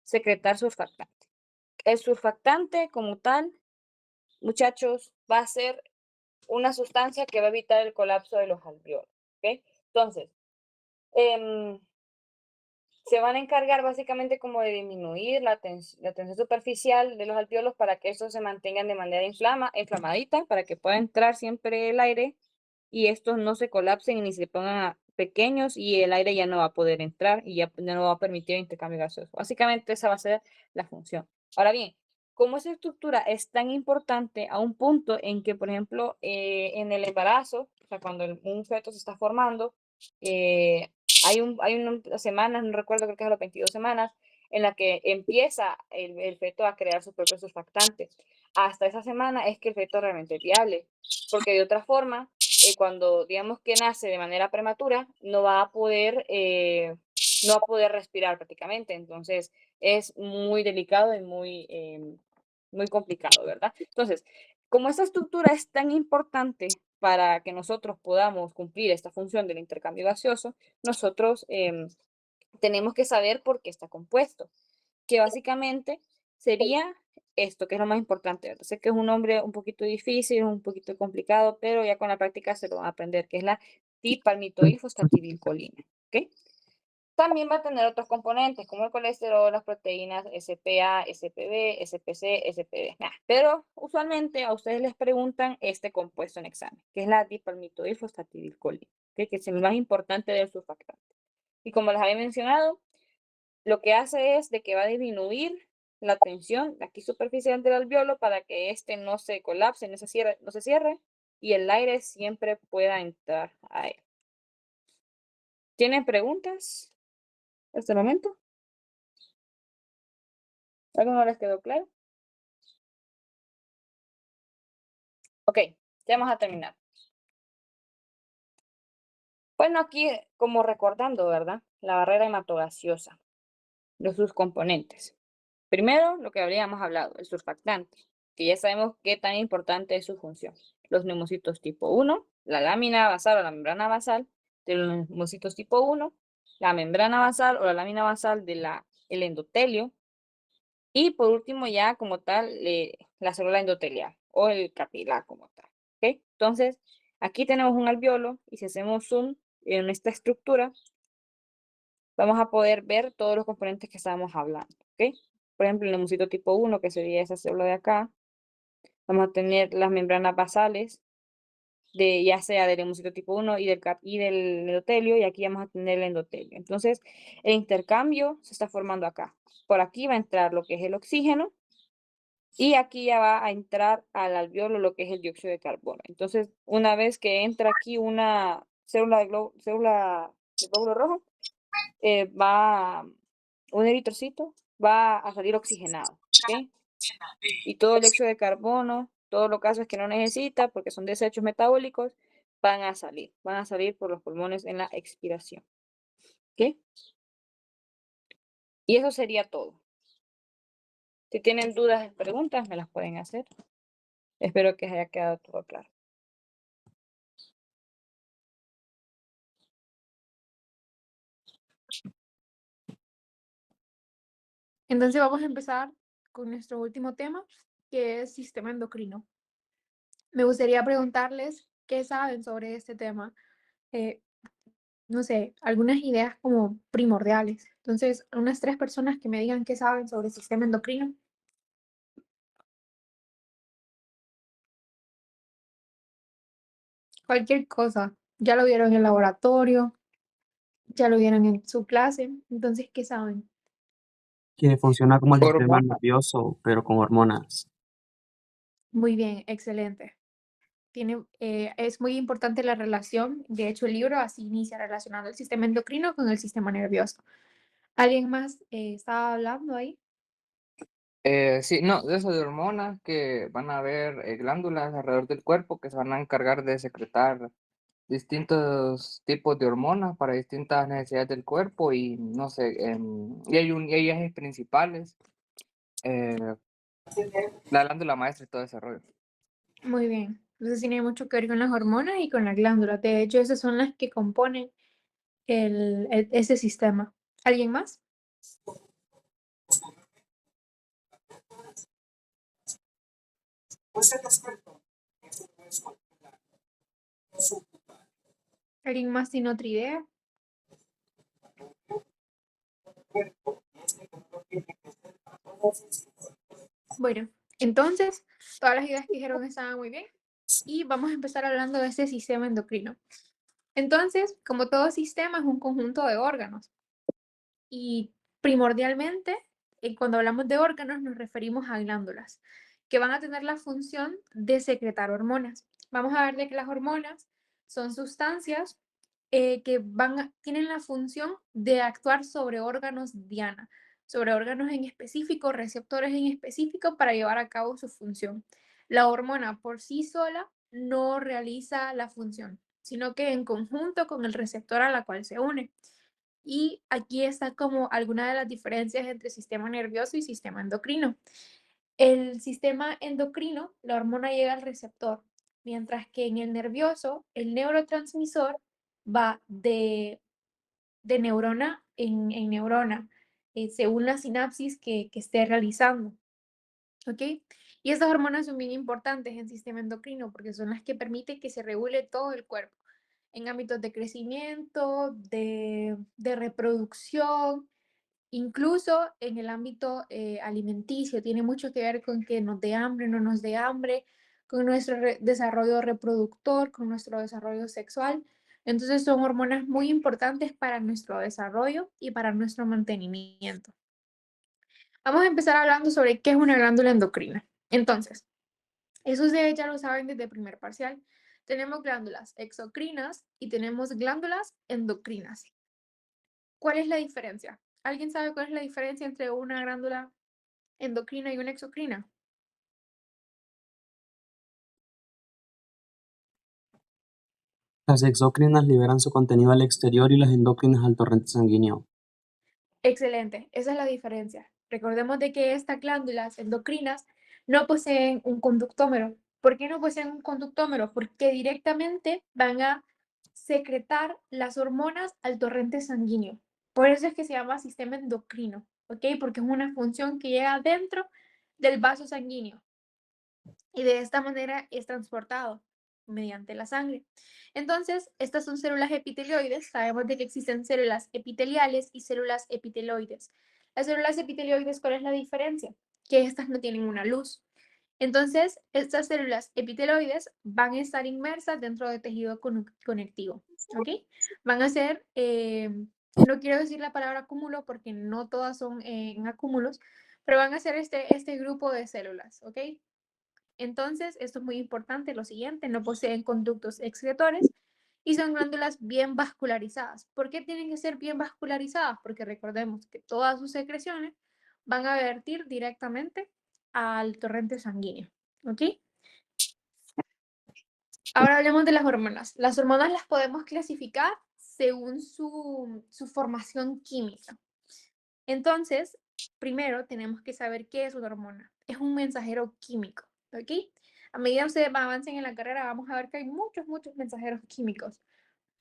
Secretar surfactante. El surfactante como tal, muchachos, va a ser una sustancia que va a evitar el colapso de los alvéolos. ¿Ok? Entonces, se van a encargar básicamente como de disminuir la tensión superficial de los alvéolos para que estos se mantengan de manera inflamadita, para que pueda entrar siempre el aire y estos no se colapsen ni se pongan pequeños y el aire ya no va a poder entrar y ya no va a permitir intercambio gaseoso. Básicamente esa va a ser la función. Ahora bien, como esa estructura es tan importante a un punto en que, por ejemplo, en el embarazo, o sea, cuando un feto se está formando, hay unas semanas, no recuerdo, creo que es a las 22 semanas, en la que empieza el feto a crear sus propios surfactantes. Hasta esa semana es que el feto realmente es viable, porque de otra forma, cuando digamos que nace de manera prematura, no va a poder respirar prácticamente. Entonces, es muy delicado y muy complicado, ¿verdad? Entonces, como esta estructura es tan importante para que nosotros podamos cumplir esta función del intercambio gaseoso, nosotros tenemos que saber por qué está compuesto, que básicamente sería esto, que es lo más importante, ¿verdad? Sé que es un nombre un poquito difícil, un poquito complicado, pero ya con la práctica se lo van a aprender, que es la dipalmitoilfosfatidilcolina, ¿ok? También va a tener otros componentes, como el colesterol, las proteínas SPA, SPB, SPC, SPD. Pero usualmente a ustedes les preguntan este compuesto en examen, que es la dipalmitoilfosfatidilcolina, ¿okay? Que es el más importante del surfactante. Y como les había mencionado, lo que hace es de que va a disminuir la tensión aquí superficial del alveolo para que este no se colapse, no se cierre y el aire siempre pueda entrar a él. ¿Tienen preguntas hasta el momento? ¿Algo no les quedó claro? Ok, ya vamos a terminar. Bueno, aquí como recordando, ¿verdad? La barrera hematogaseosa, sus componentes. Primero, lo que habríamos hablado, el surfactante, que ya sabemos qué tan importante es su función. Los neumocitos tipo 1, la lámina basal o la membrana basal de los neumocitos tipo 1, la membrana basal o la lámina basal del endotelio, y por último ya como tal la célula endotelial o el capilar como tal. ¿Okay? Entonces, aquí tenemos un alveolo y si hacemos zoom en esta estructura, vamos a poder ver todos los componentes que estábamos hablando. ¿Okay? Por ejemplo, el neumocito tipo 1, que sería esa célula de acá. Vamos a tener las membranas basales, ya sea del neumocito tipo 1 y del endotelio, y aquí vamos a tener el endotelio. Entonces, el intercambio se está formando acá. Por aquí va a entrar lo que es el oxígeno, y aquí ya va a entrar al alveolo lo que es el dióxido de carbono. Entonces, una vez que entra aquí una célula de glóbulo rojo, un eritrocito va a salir oxigenado, ¿ok? Y todo el dióxido de carbono, todos los gases que no necesita, porque son desechos metabólicos, van a salir por los pulmones en la expiración, ¿ok? Y eso sería todo. Si tienen dudas o preguntas, me las pueden hacer. Espero que haya quedado todo claro. Entonces vamos a empezar con nuestro último tema, que es sistema endocrino. Me gustaría preguntarles qué saben sobre este tema. Eh, no sé, algunas ideas como primordiales. Entonces, unas 3 personas que me digan qué saben sobre el sistema endocrino. Cualquier cosa. Ya lo vieron en el laboratorio, ya lo vieron en su clase. Entonces, ¿qué saben? Que funciona como el sistema Hormonas. nervioso, pero con hormonas. Muy bien, excelente. Es muy importante la relación. De hecho, el libro así inicia relacionando el sistema endocrino con el sistema nervioso. ¿Alguien más estaba hablando ahí? Sí, no, de eso de hormonas que van a haber glándulas alrededor del cuerpo que se van a encargar de secretar distintos tipos de hormonas para distintas necesidades del cuerpo y no sé, y hay ejes principales, eh, la glándula maestra y todo ese rollo. Muy bien. Entonces tiene mucho que ver con las hormonas y con las glándulas. De hecho, esas son las que componen ese sistema. ¿Alguien más? ¿Alguien más tiene otra idea? Bueno, entonces, todas las ideas que dijeron estaban muy bien y vamos a empezar hablando de este sistema endocrino. Entonces, como todo sistema es un conjunto de órganos y primordialmente, cuando hablamos de órganos nos referimos a glándulas que van a tener la función de secretar hormonas. Vamos a ver de que las hormonas son sustancias tienen la función de actuar sobre órganos diana, sobre órganos en específico, receptores en específico para llevar a cabo su función. La hormona por sí sola no realiza la función, sino que en conjunto con el receptor a la cual se une. Y aquí está como alguna de las diferencias entre sistema nervioso y sistema endocrino. El sistema endocrino, la hormona llega al receptor, mientras que en el nervioso, el neurotransmisor va de neurona en neurona, según la sinapsis que esté realizando. ¿Ok? Y estas hormonas son bien importantes en el sistema endocrino porque son las que permiten que se regule todo el cuerpo en ámbitos de crecimiento, de reproducción, incluso en el ámbito alimenticio. Tiene mucho que ver con que nos dé hambre, no nos dé hambre, con nuestro desarrollo reproductor, con nuestro desarrollo sexual. Entonces son hormonas muy importantes para nuestro desarrollo y para nuestro mantenimiento. Vamos a empezar hablando sobre qué es una glándula endocrina. Entonces, eso ustedes ya lo saben desde el primer parcial. Tenemos glándulas exocrinas y tenemos glándulas endocrinas. ¿Cuál es la diferencia? ¿Alguien sabe cuál es la diferencia entre una glándula endocrina y una exocrina? Las exócrinas liberan su contenido al exterior y las endócrinas al torrente sanguíneo. Excelente, esa es la diferencia. Recordemos de que estas glándulas endocrinas no poseen un conductómero. ¿Por qué no poseen un conductómero? Porque directamente van a secretar las hormonas al torrente sanguíneo. Por eso es que se llama sistema endocrino, ¿ok? Porque es una función que llega dentro del vaso sanguíneo y de esta manera es transportado mediante la sangre. Entonces, estas son células epitelioides. Sabemos de que existen células epiteliales y células epiteloides. Las células epitelioides, ¿cuál es la diferencia? Que estas no tienen una luz. Entonces, estas células epiteloides van a estar inmersas dentro del tejido conectivo, ¿ok? Van a ser, no quiero decir la palabra cúmulo porque no todas son en acúmulos, pero van a ser este grupo de células, ¿ok? Entonces, esto es muy importante, lo siguiente, no poseen conductos excretores y son glándulas bien vascularizadas. ¿Por qué tienen que ser bien vascularizadas? Porque recordemos que todas sus secreciones van a vertir directamente al torrente sanguíneo. ¿Ok? Ahora hablemos de las hormonas. Las hormonas las podemos clasificar según su formación química. Entonces, primero tenemos que saber qué es una hormona. Es un mensajero químico. ¿Ok? A medida que ustedes avancen en la carrera, vamos a ver que hay muchos mensajeros químicos.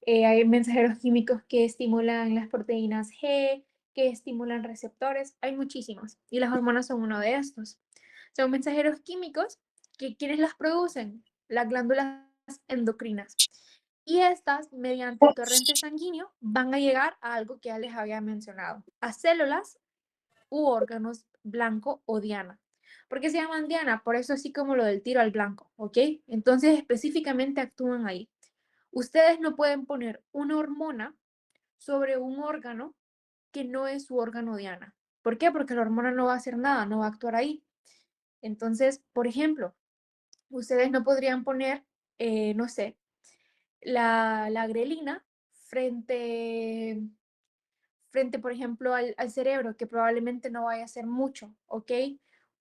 Hay mensajeros químicos que estimulan las proteínas G, que estimulan receptores, hay muchísimos. Y las hormonas son uno de estos. Son mensajeros químicos que quienes las producen, las glándulas endocrinas. Y estas, mediante el torrente sanguíneo, van a llegar a algo que ya les había mencionado, a células u órganos blanco o diana. ¿Por qué se llaman diana? Por eso así como lo del tiro al blanco, ¿ok? Entonces específicamente actúan ahí. Ustedes no pueden poner una hormona sobre un órgano que no es su órgano diana. ¿Por qué? Porque la hormona no va a hacer nada, no va a actuar ahí. Entonces, por ejemplo, ustedes no podrían poner, no sé, la grelina frente, por ejemplo, al cerebro, que probablemente no vaya a hacer mucho, ¿ok?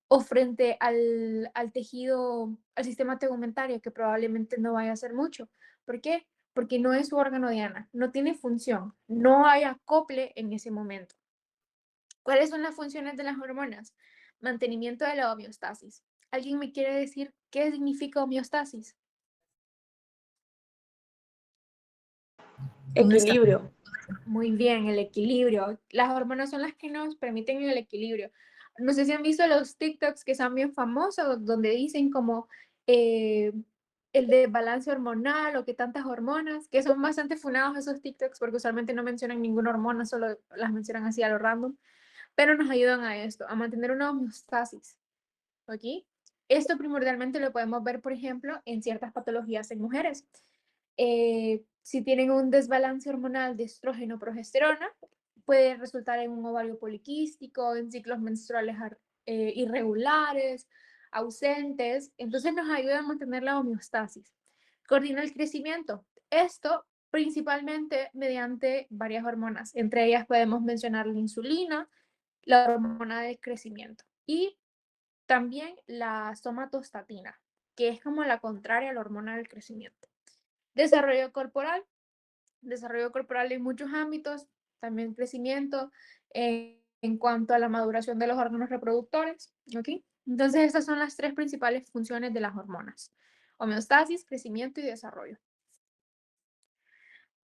O frente al tejido, al sistema tegumentario, que probablemente no vaya a hacer mucho. ¿Por qué? Porque no es su órgano diana, no tiene función, no hay acople en ese momento. ¿Cuáles son las funciones de las hormonas? Mantenimiento de la homeostasis. ¿Alguien me quiere decir qué significa homeostasis? Equilibrio. Muy bien, el equilibrio. Las hormonas son las que nos permiten el equilibrio. No sé si han visto los TikToks que son bien famosos, donde dicen como el desbalance hormonal o que tantas hormonas, que son bastante funados esos TikToks porque usualmente no mencionan ninguna hormona, solo las mencionan así a lo random, pero nos ayudan a esto, a mantener una homeostasis. ¿Ok? Esto primordialmente lo podemos ver, por ejemplo, en ciertas patologías en mujeres. Si tienen un desbalance hormonal de estrógeno progesterona, puede resultar en un ovario poliquístico, en ciclos menstruales irregulares, ausentes. Entonces nos ayuda a mantener la homeostasis. Coordina el crecimiento. Esto principalmente mediante varias hormonas. Entre ellas podemos mencionar la insulina, la hormona de crecimiento y también la somatostatina. que es como la contraria a la hormona del crecimiento. Desarrollo corporal en muchos ámbitos, también crecimiento en cuanto a la maduración de los órganos reproductores, ¿ok? Entonces estas son las tres principales funciones de las hormonas: homeostasis, crecimiento y desarrollo.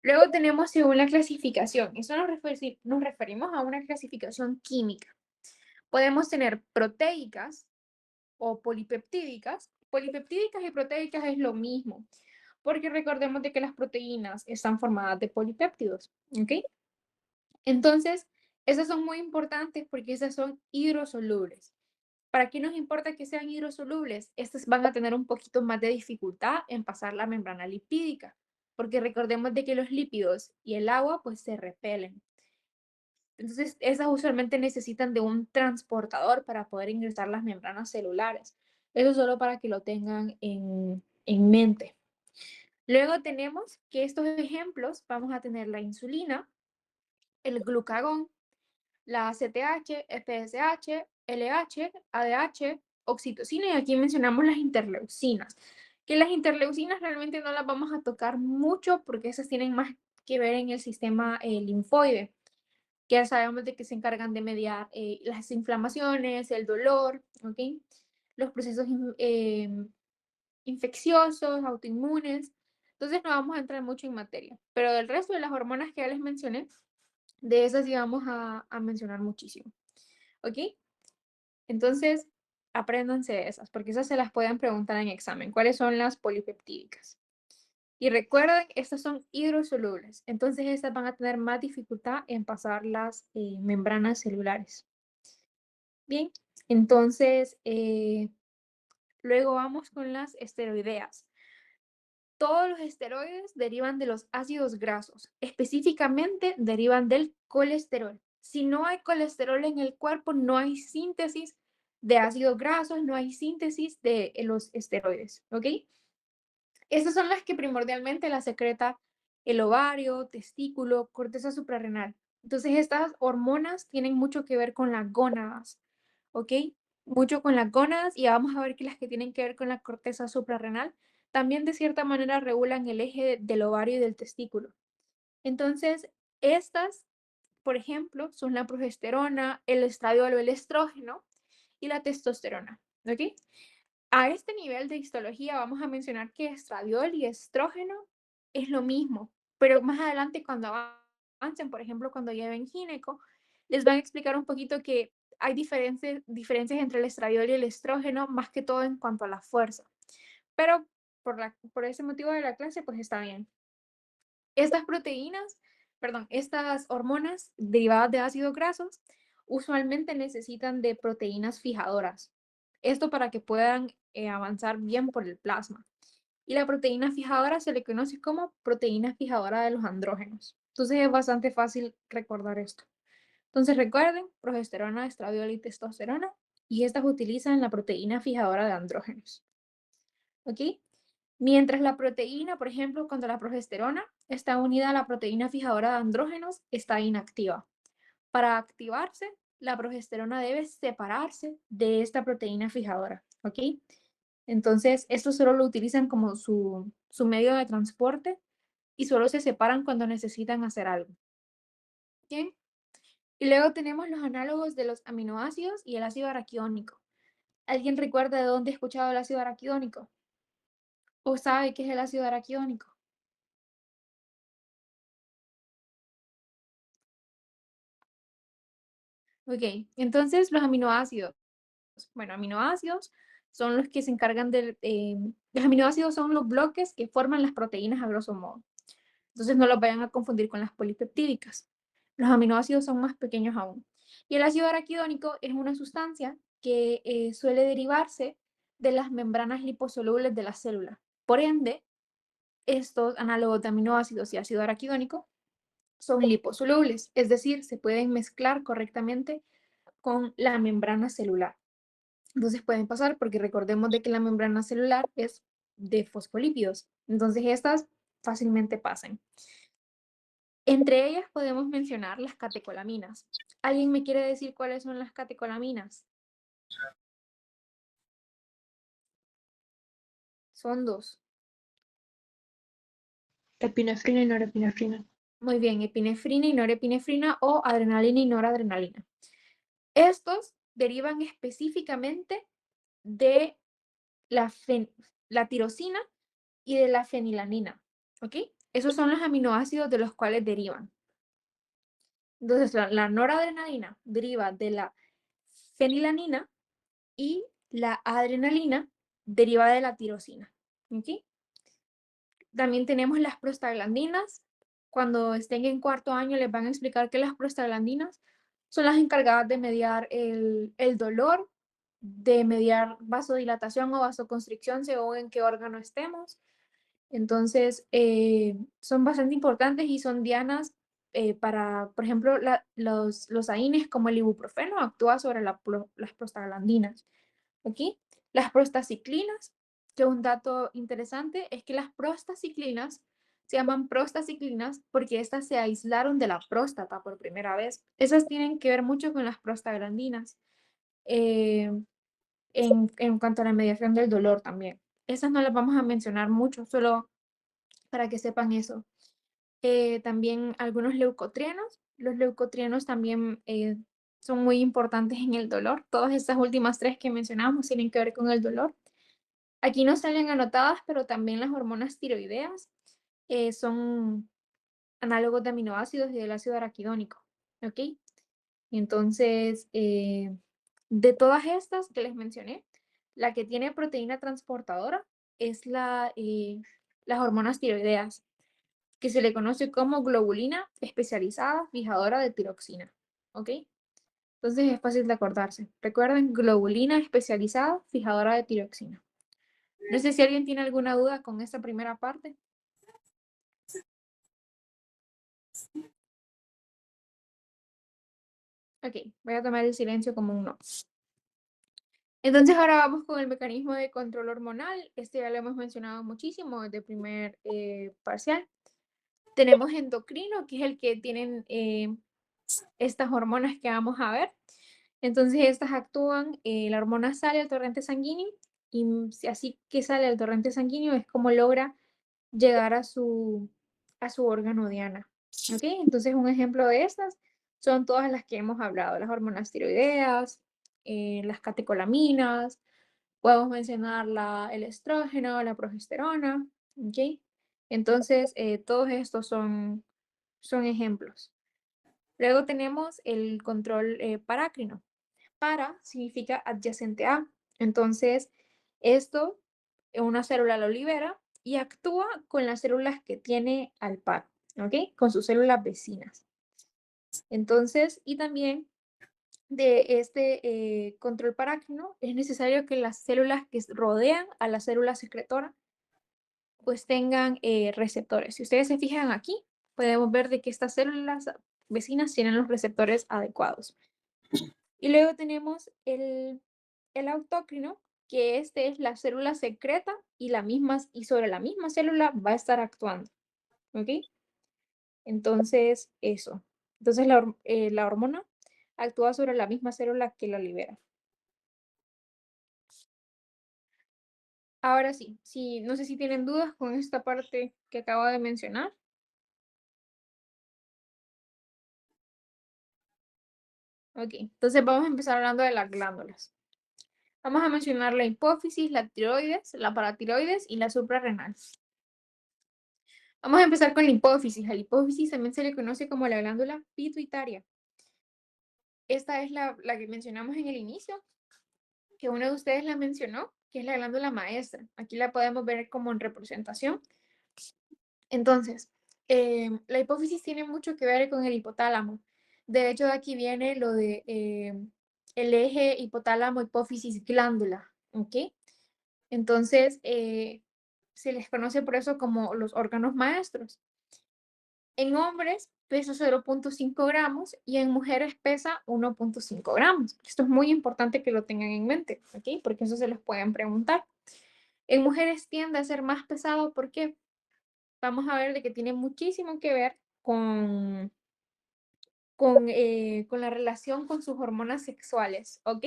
Luego tenemos según la clasificación. Eso nos referimos a una clasificación química. Podemos tener proteicas o polipeptídicas. Polipeptídicas y proteicas es lo mismo, porque recordemos de que las proteínas están formadas de polipéptidos, ¿ok? Entonces, esas son muy importantes porque esas son hidrosolubles. ¿Para qué nos importa que sean hidrosolubles? Estas van a tener un poquito más de dificultad en pasar la membrana lipídica, porque recordemos de que los lípidos y el agua pues se repelen. Entonces, esas usualmente necesitan de un transportador para poder ingresar las membranas celulares. Eso solo para que lo tengan en mente. Luego tenemos que estos ejemplos vamos a tener la insulina, el glucagón, la ACTH, FSH, LH, ADH, oxitocina, y aquí mencionamos las interleucinas, que las interleucinas realmente no las vamos a tocar mucho porque esas tienen más que ver en el sistema linfoide, que ya sabemos de que se encargan de mediar las inflamaciones, el dolor, ¿ok? Los procesos infecciosos, autoinmunes. Entonces no vamos a entrar mucho en materia, pero del resto de las hormonas que ya les mencioné, de esas sí vamos a mencionar muchísimo, ¿ok? Entonces, apréndanse esas, porque esas se las pueden preguntar en examen. ¿Cuáles son las polipeptídicas? Y recuerden, estas son hidrosolubles, entonces estas van a tener más dificultad en pasar las membranas celulares. Bien, entonces, luego vamos con las esteroideas. Todos los esteroides derivan de los ácidos grasos, específicamente derivan del colesterol. Si no hay colesterol en el cuerpo, no hay síntesis de ácidos grasos, no hay síntesis de los esteroides, ¿ok? Estas son las que primordialmente las secreta el ovario, testículo, corteza suprarrenal. Entonces, estas hormonas tienen mucho que ver con las gónadas, ¿ok? Mucho con las gónadas, y vamos a ver que las que tienen que ver con la corteza suprarrenal también de cierta manera regulan el eje del ovario y del testículo. Entonces, estas, por ejemplo, son la progesterona, el estradiol o el estrógeno y la testosterona, ¿ok? A este nivel de histología vamos a mencionar que estradiol y estrógeno es lo mismo, pero más adelante cuando avancen, por ejemplo, cuando lleven gineco, les van a explicar un poquito que hay diferencias entre el estradiol y el estrógeno, más que todo en cuanto a la fuerza. Pero por ese motivo de la clase, pues está bien. Estas hormonas derivadas de ácidos grasos usualmente necesitan de proteínas fijadoras. Esto para que puedan avanzar bien por el plasma. Y la proteína fijadora se le conoce como proteína fijadora de los andrógenos. Entonces es bastante fácil recordar esto. Entonces recuerden, progesterona, estradiol y testosterona, y estas utilizan la proteína fijadora de andrógenos. ¿Ok? Mientras la proteína, por ejemplo, cuando la progesterona está unida a la proteína fijadora de andrógenos, está inactiva. Para activarse, la progesterona debe separarse de esta proteína fijadora, ¿ok? Entonces, esto solo lo utilizan como su medio de transporte y solo se separan cuando necesitan hacer algo. ¿Bien? Y luego tenemos los análogos de los aminoácidos y el ácido araquidónico. ¿Alguien recuerda de dónde he escuchado el ácido araquidónico? ¿O sabe qué es el ácido araquidónico? Ok, entonces los aminoácidos. Bueno, aminoácidos son los que se encargan los aminoácidos son los bloques que forman las proteínas a grosso modo. Entonces no los vayan a confundir con las polipeptídicas. Los aminoácidos son más pequeños aún. Y el ácido araquidónico es una sustancia que suele derivarse de las membranas liposolubles de la célula. Por ende, estos análogos de aminoácidos y ácido araquidónico son liposolubles, es decir, se pueden mezclar correctamente con la membrana celular. Entonces pueden pasar porque recordemos de que la membrana celular es de fosfolípidos. Entonces estas fácilmente pasan. Entre ellas podemos mencionar las catecolaminas. ¿Alguien me quiere decir cuáles son las catecolaminas? Son dos. Epinefrina y norepinefrina. Muy bien, epinefrina y norepinefrina o adrenalina y noradrenalina. Estos derivan específicamente de la tirosina y de la fenilanina, ¿ok? Esos son los aminoácidos de los cuales derivan. Entonces, la noradrenalina deriva de la fenilanina y la adrenalina deriva de la tirosina, ¿ok? También tenemos las prostaglandinas. Cuando estén en cuarto año les van a explicar que las prostaglandinas son las encargadas de mediar el dolor, de mediar vasodilatación o vasoconstricción según en qué órgano estemos. Entonces, son bastante importantes y son dianas para, por ejemplo, los AINES como el ibuprofeno actúa sobre las prostaglandinas. ¿Ok? Las prostaciclinas, que un dato interesante es que las prostaciclinas se llaman prostaciclinas porque estas se aislaron de la próstata por primera vez. Esas tienen que ver mucho con las prostaglandinas en cuanto a la mediación del dolor también. Esas no las vamos a mencionar mucho, solo para que sepan eso. También algunos leucotrienos. Los leucotrienos también son muy importantes en el dolor. Todas estas últimas tres que mencionamos tienen que ver con el dolor. Aquí no salen anotadas, pero también las hormonas tiroideas son análogos de aminoácidos y del ácido araquidónico. ¿Ok? Entonces, de todas estas que les mencioné, la que tiene proteína transportadora es las hormonas tiroideas, que se le conoce como globulina especializada fijadora de tiroxina. ¿Ok? Entonces es fácil de acordarse. Recuerden, globulina especializada fijadora de tiroxina. No sé si alguien tiene alguna duda con esta primera parte. Ok, voy a tomar el silencio como un no. Entonces ahora vamos con el mecanismo de control hormonal. Este ya lo hemos mencionado muchísimo desde el primer parcial. Tenemos endocrino, que es el que tienen estas hormonas que vamos a ver. Entonces estas actúan, la hormona sale al torrente sanguíneo y así que sale al torrente sanguíneo es como logra llegar a su órgano diana. ¿Ok? Entonces un ejemplo de estas son todas las que hemos hablado, las hormonas tiroideas, las catecolaminas, podemos mencionar el estrógeno, la progesterona, ¿ok? Entonces todos estos son ejemplos. Luego tenemos el control parácrino. Para significa adyacente a. Entonces, esto, una célula lo libera y actúa con las células que tiene al par, ¿ok? Con sus células vecinas. Entonces, y también de este control parácrino es necesario que las células que rodean a la célula secretora pues tengan receptores. Si ustedes se fijan aquí, podemos ver de que estas células vecinas tienen los receptores adecuados. Y luego tenemos el autócrino, que este es la célula secreta y sobre la misma célula va a estar actuando. ¿Ok? Entonces, eso. Entonces, la hormona actúa sobre la misma célula que la libera. Ahora sí, no sé si tienen dudas con esta parte que acabo de mencionar. Ok, entonces vamos a empezar hablando de las glándulas. Vamos a mencionar la hipófisis, la tiroides, la paratiroides y la suprarrenal. Vamos a empezar con la hipófisis. A la hipófisis también se le conoce como la glándula pituitaria. Esta es la que mencionamos en el inicio, que uno de ustedes la mencionó, que es la glándula maestra. Aquí la podemos ver como en representación. Entonces, la hipófisis tiene mucho que ver con el hipotálamo. De hecho, de aquí viene lo de el eje hipotálamo-hipófisis-glándula. ¿Ok? Entonces, se les conoce por eso como los órganos maestros. En hombres pesa 0.5 gramos y en mujeres pesa 1.5 gramos. Esto es muy importante que lo tengan en mente, ¿ok? Porque eso se les pueden preguntar. En mujeres tiende a ser más pesado porque vamos a ver de que tiene muchísimo que ver con la relación con sus hormonas sexuales, ¿ok?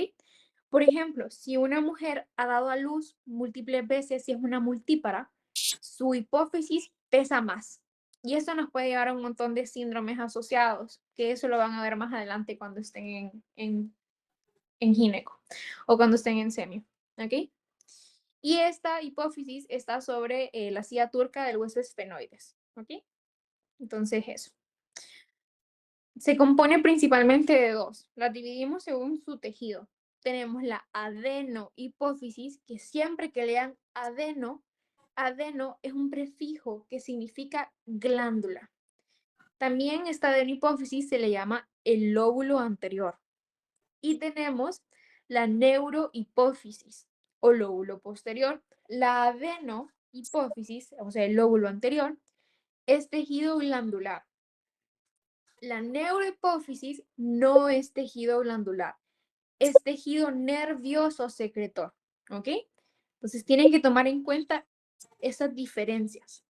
Por ejemplo, si una mujer ha dado a luz múltiples veces, si es una multípara, su hipófisis pesa más. Y eso nos puede llevar a un montón de síndromes asociados, que eso lo van a ver más adelante cuando estén en gineco o cuando estén en semio. ¿Ok? Y esta hipófisis está sobre la silla turca del hueso esfenoides. ¿Ok? Entonces eso. Se compone principalmente de dos. Las dividimos según su tejido. Tenemos la adenohipófisis, que siempre que lean adeno, adeno es un prefijo que significa glándula. También esta adenohipófisis se le llama el lóbulo anterior. Y tenemos la neurohipófisis o lóbulo posterior. La adenohipófisis, o sea, el lóbulo anterior, es tejido glandular. La neurohipófisis no es tejido glandular, es tejido nervioso secretor, ¿ok? Entonces tienen que tomar en cuenta esas diferencias.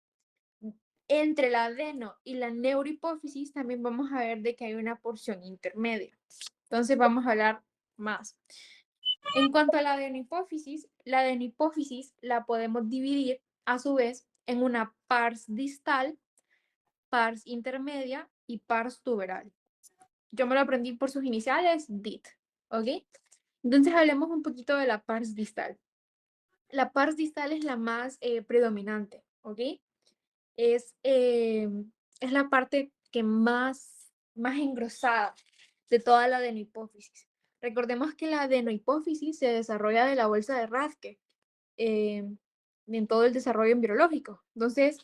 Entre la adeno y la neurohipófisis también vamos a ver de que hay una porción intermedia. Entonces vamos a hablar más. En cuanto a la adenohipófisis la podemos dividir a su vez en una pars distal, pars intermedia y pars tuberal. Yo me lo aprendí por sus iniciales, DIT, ¿ok? Entonces hablemos un poquito de la pars distal. La pars distal es la más predominante, ¿ok? Es la parte que más engrosada de toda la adenohipófisis. Recordemos que la adenohipófisis se desarrolla de la bolsa de Rathke en todo el desarrollo embriológico. Entonces,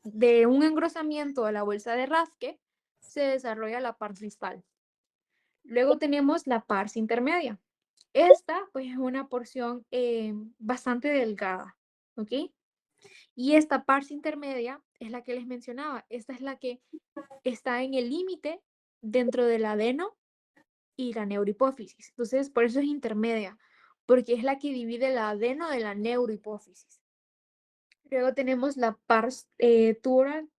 de un engrosamiento a la bolsa de Rathke se desarrolla la pars distal. Luego tenemos la pars intermedia. Esta, pues, es una porción bastante delgada, ¿ok? Y esta pars intermedia es la que les mencionaba. Esta es la que está en el límite dentro del adeno y la neurohipófisis. Entonces, por eso es intermedia, porque es la que divide la adeno de la neurohipófisis. Luego tenemos la pars tuberal,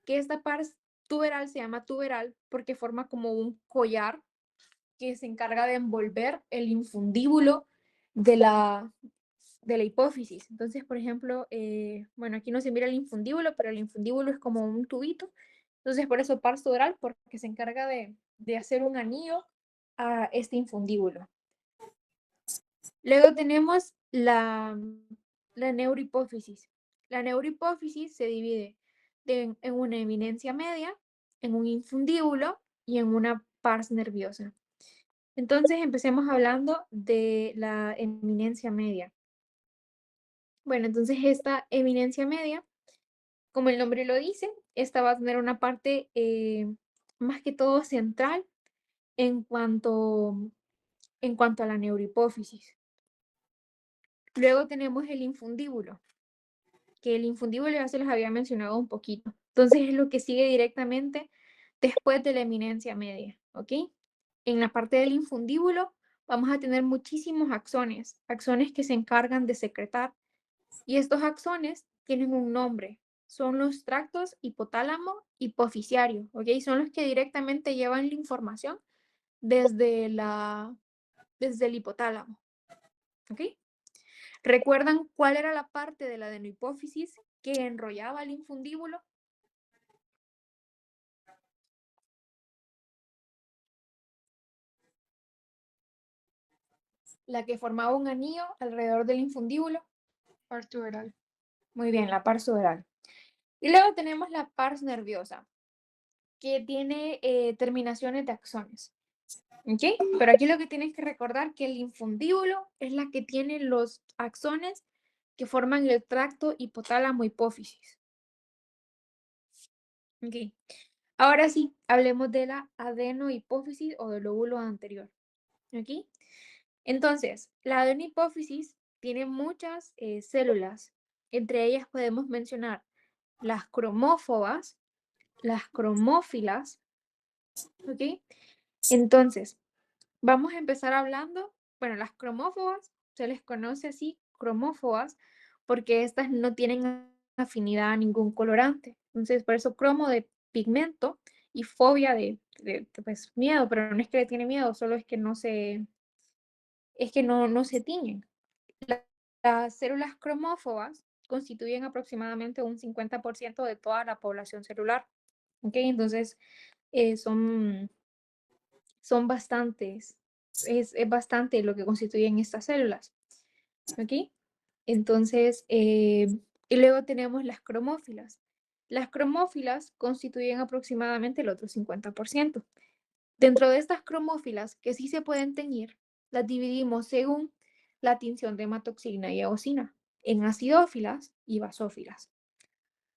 que esta pars tuberal se llama tuberal porque forma como un collar que se encarga de envolver el infundíbulo de la hipófisis. Entonces, por ejemplo, bueno, aquí no se mira el infundíbulo, pero el infundíbulo es como un tubito. Entonces, por eso pars tuberal, porque se encarga de hacer un anillo a este infundíbulo. Luego tenemos la neurohipófisis. La neurohipófisis se divide en una eminencia media, en un infundíbulo y en una pars nerviosa. Entonces, empecemos hablando de la eminencia media. Bueno, entonces esta eminencia media, como el nombre lo dice, esta va a tener una parte más que todo central en cuanto a la neurohipófisis. Luego tenemos el infundíbulo, que el infundíbulo ya se los había mencionado un poquito. Entonces es lo que sigue directamente después de la eminencia media, ¿ok? En la parte del infundíbulo vamos a tener muchísimos axones que se encargan de secretar. Y estos axones tienen un nombre. Son los tractos hipotálamo hipofisiario, ¿ok? Son los que directamente llevan la información desde el hipotálamo, ¿ok? ¿Recuerdan cuál era la parte de la adenohipófisis que enrollaba el infundíbulo? La que formaba un anillo alrededor del infundíbulo. Pars tuberal. Muy bien, la pars tuberal. Y luego tenemos la pars nerviosa, que tiene terminaciones de axones. ¿Ok? Pero aquí lo que tienes que recordar que el infundíbulo es la que tiene los axones que forman el tracto hipotálamo hipófisis. ¿Ok? Ahora sí, hablemos de la adenohipófisis o del lóbulo anterior. ¿Ok? Entonces, la adenohipófisis tiene muchas células. Entre ellas podemos mencionar las cromófobas, las cromófilas. ¿Ok? Entonces, vamos a empezar hablando, bueno, las cromófobas se les conoce así, cromófobas, porque estas no tienen afinidad a ningún colorante. Entonces, por eso cromo de pigmento y fobia de pues, miedo, pero no es que le tiene miedo, solo es que no se, es que no se tiñen. Las células cromófobas constituyen aproximadamente un 50% de toda la población celular. ¿Ok? Entonces, son bastantes. Es bastante lo que constituyen estas células. ¿Ok? Entonces, y luego tenemos las cromófilas. Las cromófilas constituyen aproximadamente el otro 50%. Dentro de estas cromófilas, que sí se pueden teñir, las dividimos según la tinción de hematoxina y eosina, en acidófilas y basófilas.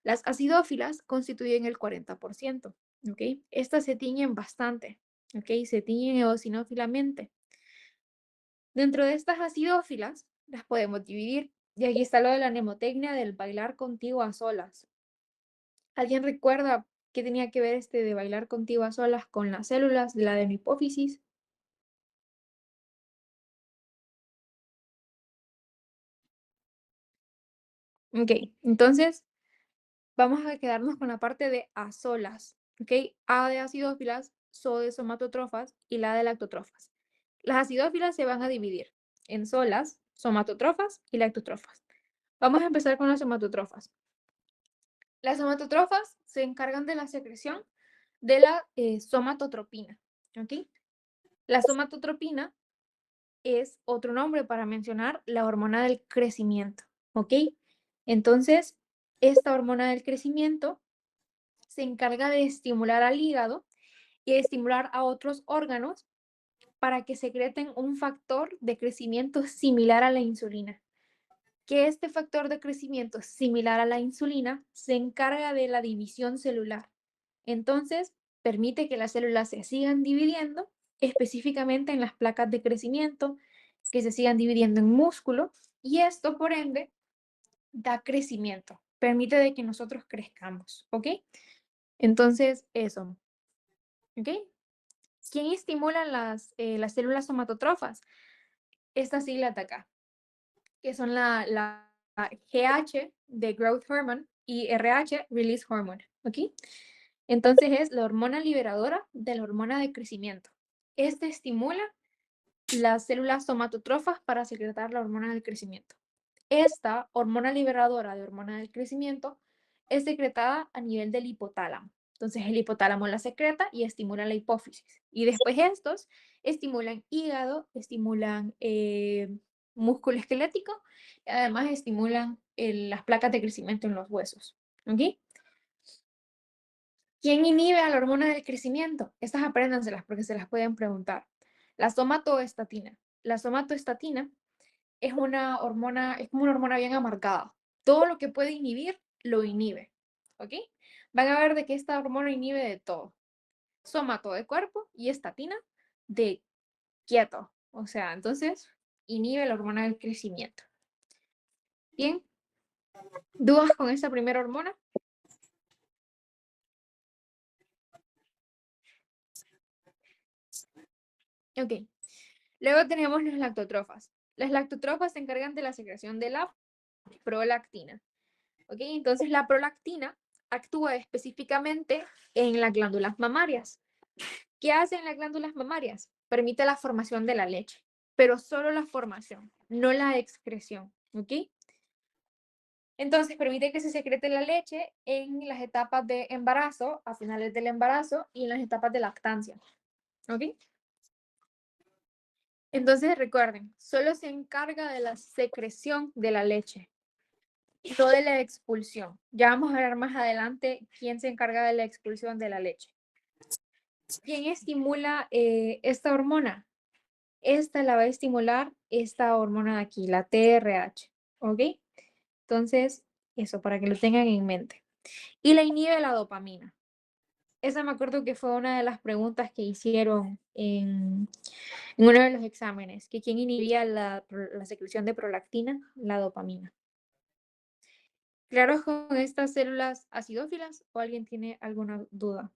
Las acidófilas constituyen el 40%, ¿ok? Estas se tiñen bastante, ¿ok? Se tiñen eosinófilamente. Dentro de estas acidófilas, las podemos dividir. Y aquí está lo de la mnemotecnia del bailar contigo a solas. ¿Alguien recuerda qué tenía que ver este de bailar contigo a solas con las células de la adenohipófisis? Ok, entonces vamos a quedarnos con la parte de a solas. Ok, A de acidófilas, So de somatotrofas y la de lactotrofas. Las acidófilas se van a dividir en solas, somatotrofas y lactotrofas. Vamos a empezar con las somatotrofas. Las somatotrofas se encargan de la secreción de la somatotropina. ¿Ok? La somatotropina es otro nombre para mencionar la hormona del crecimiento. ¿Ok? Entonces, esta hormona del crecimiento se encarga de estimular al hígado y de estimular a otros órganos para que secreten un factor de crecimiento similar a la insulina. Que este factor de crecimiento similar a la insulina se encarga de la división celular. Entonces, permite que las células se sigan dividiendo, específicamente en las placas de crecimiento, que se sigan dividiendo en músculo, y esto, por ende, da crecimiento, permite de que nosotros crezcamos, ¿ok? Entonces, eso, ¿ok? ¿Quién estimula las células somatotrofas? Estas siglas de acá, que son la GH de Growth Hormone y RH Release Hormone, ¿ok? Entonces es la hormona liberadora de la hormona de crecimiento. Este estimula las células somatotrofas para secretar la hormona del crecimiento. Esta hormona liberadora de hormona del crecimiento es secretada a nivel del hipotálamo. Entonces el hipotálamo la secreta y estimula la hipófisis. Y después estos estimulan hígado, estimulan músculo esquelético y además estimulan las placas de crecimiento en los huesos. ¿Ok? ¿Quién inhibe a la hormona del crecimiento? Estas apréndanselas porque se las pueden preguntar. La somatoestatina. La somatoestatina es una hormona, es como una hormona bien amargada. Todo lo que puede inhibir, lo inhibe. ¿Ok? Van a ver de que esta hormona inhibe de todo. Somato de cuerpo y estatina de quieto. O sea, entonces inhibe la hormona del crecimiento. Bien. ¿Dudas con esta primera hormona? Ok. Luego tenemos las lactotrofas. Las lactotrofas se encargan de la secreción de la prolactina. ¿Ok? Entonces la prolactina actúa específicamente en las glándulas mamarias. ¿Qué hacen las glándulas mamarias? Permite la formación de la leche, pero solo la formación, no la excreción. ¿Ok? Entonces permite que se secrete la leche en las etapas de embarazo, a finales del embarazo y en las etapas de lactancia. ¿Ok? Entonces recuerden, solo se encarga de la secreción de la leche, no de la expulsión. Ya vamos a ver más adelante quién se encarga de la expulsión de la leche. ¿Quién estimula esta hormona? Esta la va a estimular esta hormona de aquí, la TRH. ¿Ok? Entonces, eso para que lo tengan en mente. Y la inhibe la dopamina. Esa me acuerdo que fue una de las preguntas que hicieron en uno de los exámenes, que quién inhibía la secreción de prolactina, la dopamina. ¿Claro con estas células acidófilas o alguien tiene alguna duda?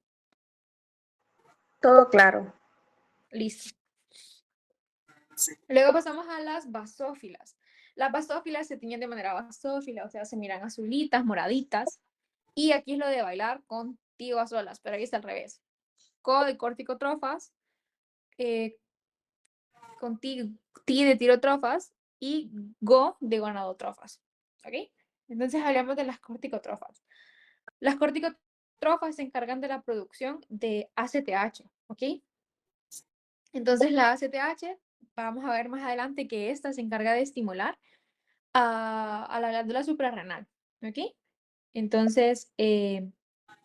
Todo claro. Listo. Luego pasamos a las basófilas. Las basófilas se tiñen de manera basófila, o sea, se miran azulitas, moraditas. Y aquí es lo de bailar contigo a solas, pero ahí está al revés. Co de corticotrofas, con T de tirotrofas y GO de gonadotrofas. ¿Ok? Entonces hablamos de las corticotrofas. Las corticotrofas se encargan de la producción de ACTH. ¿Ok? Entonces la ACTH, vamos a ver más adelante que esta se encarga de estimular a la glándula suprarrenal. ¿Ok? Entonces,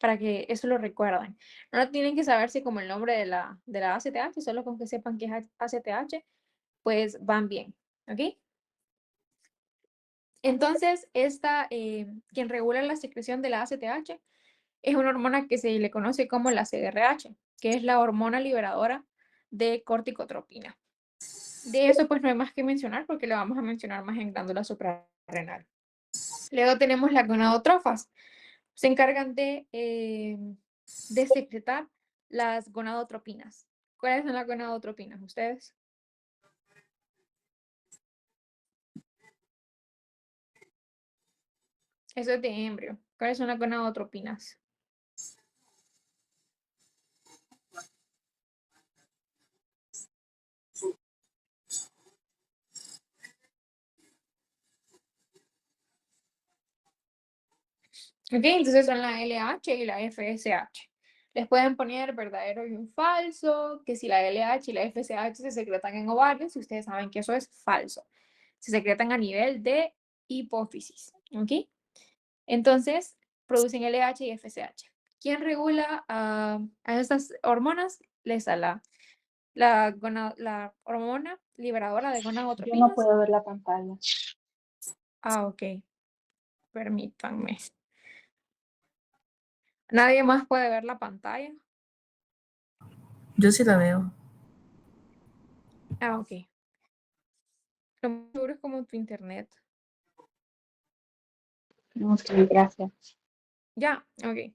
para que eso lo recuerden. No tienen que saberse como el nombre de la ACTH, solo con que sepan que es ACTH, pues van bien. ¿Ok? Entonces, quien regula la secreción de la ACTH es una hormona que se le conoce como la CDRH, que es la hormona liberadora de corticotropina. De eso pues no hay más que mencionar porque lo vamos a mencionar más en glándula suprarrenal. Luego tenemos las gonadotrofas. Se encargan de secretar las gonadotropinas. ¿Cuáles son las gonadotropinas ustedes? Eso es de embrio. ¿Cuáles son las gonadotropinas? Ok, entonces son la LH y la FSH. Les pueden poner verdadero y un falso, que si la LH y la FSH se secretan en ovarios, ustedes saben que eso es falso. Se secretan a nivel de hipófisis. ¿Ok? Entonces, producen LH y FSH. ¿Quién regula a estas hormonas? Les da la hormona liberadora de Yo no gonadotropinas. puedo ver la pantalla. Ah, ok. Permítanme. ¿Nadie más puede ver la pantalla? Yo sí la veo. Ah, ok. Lo más seguro es como tu internet. No, sí, gracias. Ya, ok.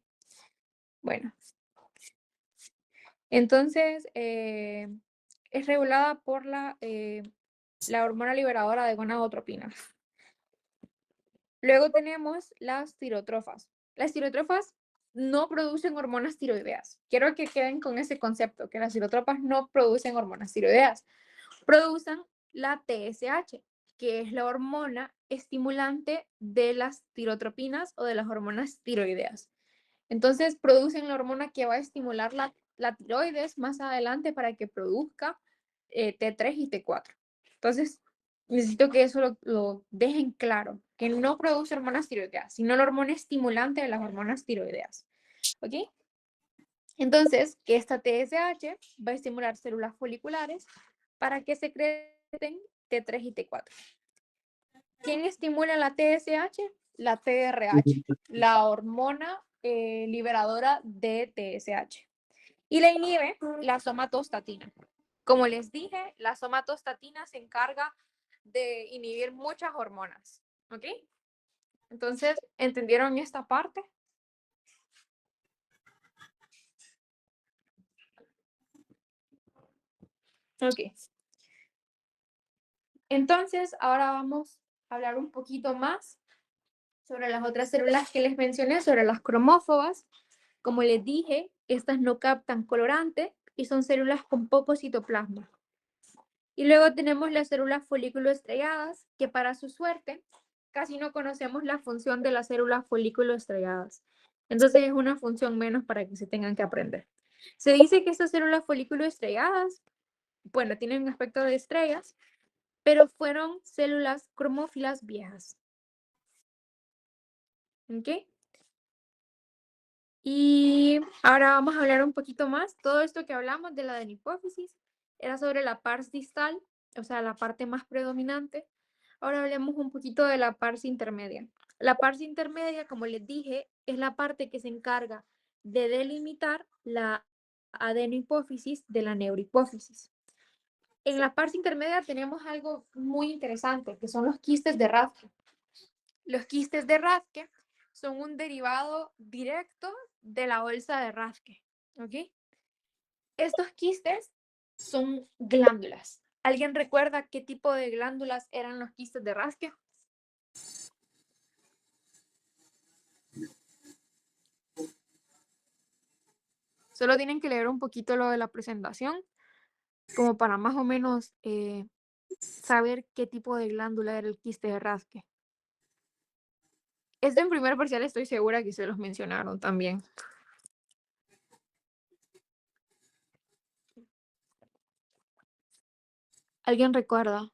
Bueno. Entonces, es regulada por la hormona liberadora de gonadotropinas. Luego tenemos las tirotrofas. Las tirotrofas no producen hormonas tiroideas. Quiero que queden con ese concepto, que las tirotrofas no producen hormonas tiroideas. Producen la TSH, que es la hormona estimulante de las tirotropinas o de las hormonas tiroideas. Entonces, producen la hormona que va a estimular la tiroides más adelante para que produzca T3 y T4. Entonces, necesito que eso lo dejen claro, que no produce hormonas tiroideas, sino la hormona estimulante de las hormonas tiroideas. ¿Ok? Entonces, que esta TSH va a estimular células foliculares para que secreten T3 y T4. ¿Quién estimula la TSH? La TRH, la hormona liberadora de TSH. Y la inhibe la somatostatina. Como les dije, la somatostatina se encarga de inhibir muchas hormonas. ¿Ok? Entonces, ¿entendieron esta parte? Ok. Entonces, ahora vamos a hablar un poquito más sobre las otras células que les mencioné, sobre las cromófobas. Como les dije, estas no captan colorante y son células con poco citoplasma. Y luego tenemos las células folículo estrelladas, que para su suerte casi no conocemos la función de las células folículo estrelladas. Entonces es una función menos para que se tengan que aprender. Se dice que estas células folículo estrelladas, bueno, tienen un aspecto de estrellas, pero fueron células cromófilas viejas. ¿Ok? Y ahora vamos a hablar un poquito más. Todo esto que hablamos de la adenipófisis era sobre la pars distal, o sea, la parte más predominante. Ahora hablemos un poquito de la pars intermedia. La pars intermedia, como les dije, es la parte que se encarga de delimitar la adenopófisis de la neurohipófisis. En la pars intermedia tenemos algo muy interesante, que son los quistes de Rathke. Los quistes de Rathke son un derivado directo de la bolsa de Rathke. ¿Ok? Estos quistes son glándulas. ¿Alguien recuerda qué tipo de glándulas eran los quistes de Rathke? Solo tienen que leer un poquito lo de la presentación como para más o menos saber qué tipo de glándula era el quiste de Rathke. Esto en primer parcial estoy segura que se los mencionaron también. ¿Alguien recuerda?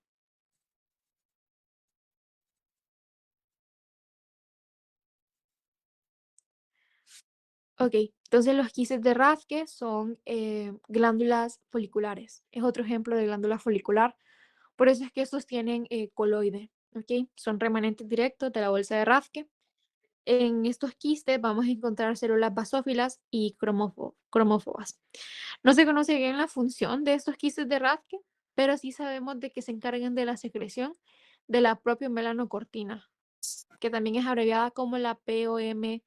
Ok, entonces los quistes de Rathke son glándulas foliculares. Es otro ejemplo de glándula folicular. Por eso es que estos tienen coloide. ¿Ok? Son remanentes directos de la bolsa de Rathke. En estos quistes vamos a encontrar células basófilas y cromófobas. No se conoce bien la función de estos quistes de Rathke, pero sí sabemos de que se encargan de la secreción de la propia melanocortina, que también es abreviada como la POMS,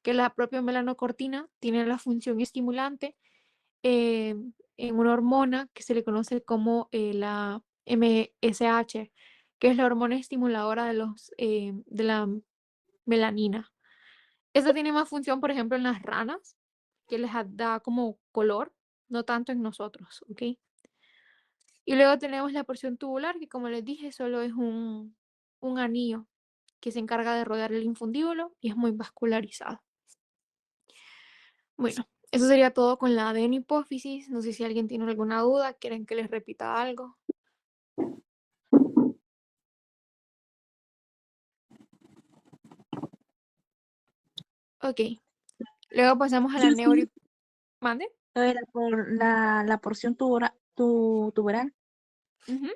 que la propia melanocortina tiene la función estimulante en una hormona que se le conoce como la MSH, que es la hormona estimuladora de la melanina. Esta tiene más función, por ejemplo, en las ranas, que les da como color, no tanto en nosotros, ¿ok? Y luego tenemos la porción tubular, que como les dije, solo es un anillo que se encarga de rodear el infundíbulo y es muy vascularizado. Bueno, eso sería todo con la ADN hipófisis. No sé si alguien tiene alguna duda, quieren que les repita algo. Ok, luego pasamos a la neuro... ¿Mande? Era por la porción tuberal. Ujú.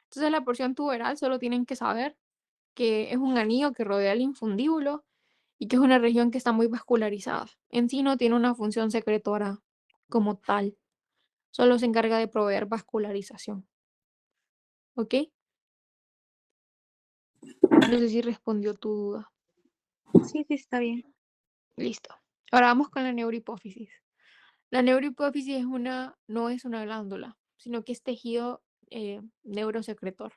Entonces la porción tuberal solo tienen que saber que es un anillo que rodea el infundíbulo y que es una región que está muy vascularizada. En sí no tiene una función secretora como tal, solo se encarga de proveer vascularización. ¿Ok? No sé si respondió tu duda. Sí, sí, está bien. Listo. Ahora vamos con la neurohipófisis. La neurohipófisis no es una glándula, sino que es tejido neurosecretor.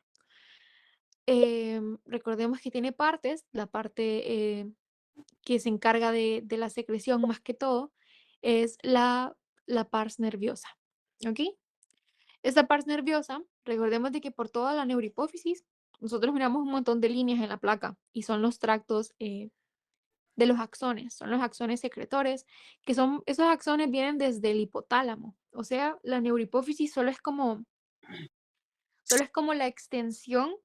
Recordemos que tiene partes, la parte que se encarga de la secreción más que todo es la pars nerviosa. ¿Ok? Esta pars nerviosa, recordemos de que por toda la neurohipófisis, nosotros miramos un montón de líneas en la placa y son los tractos de los axones, son los axones secretores, que son, esos axones vienen desde el hipotálamo. O sea, la neurohipófisis solo es como la extensión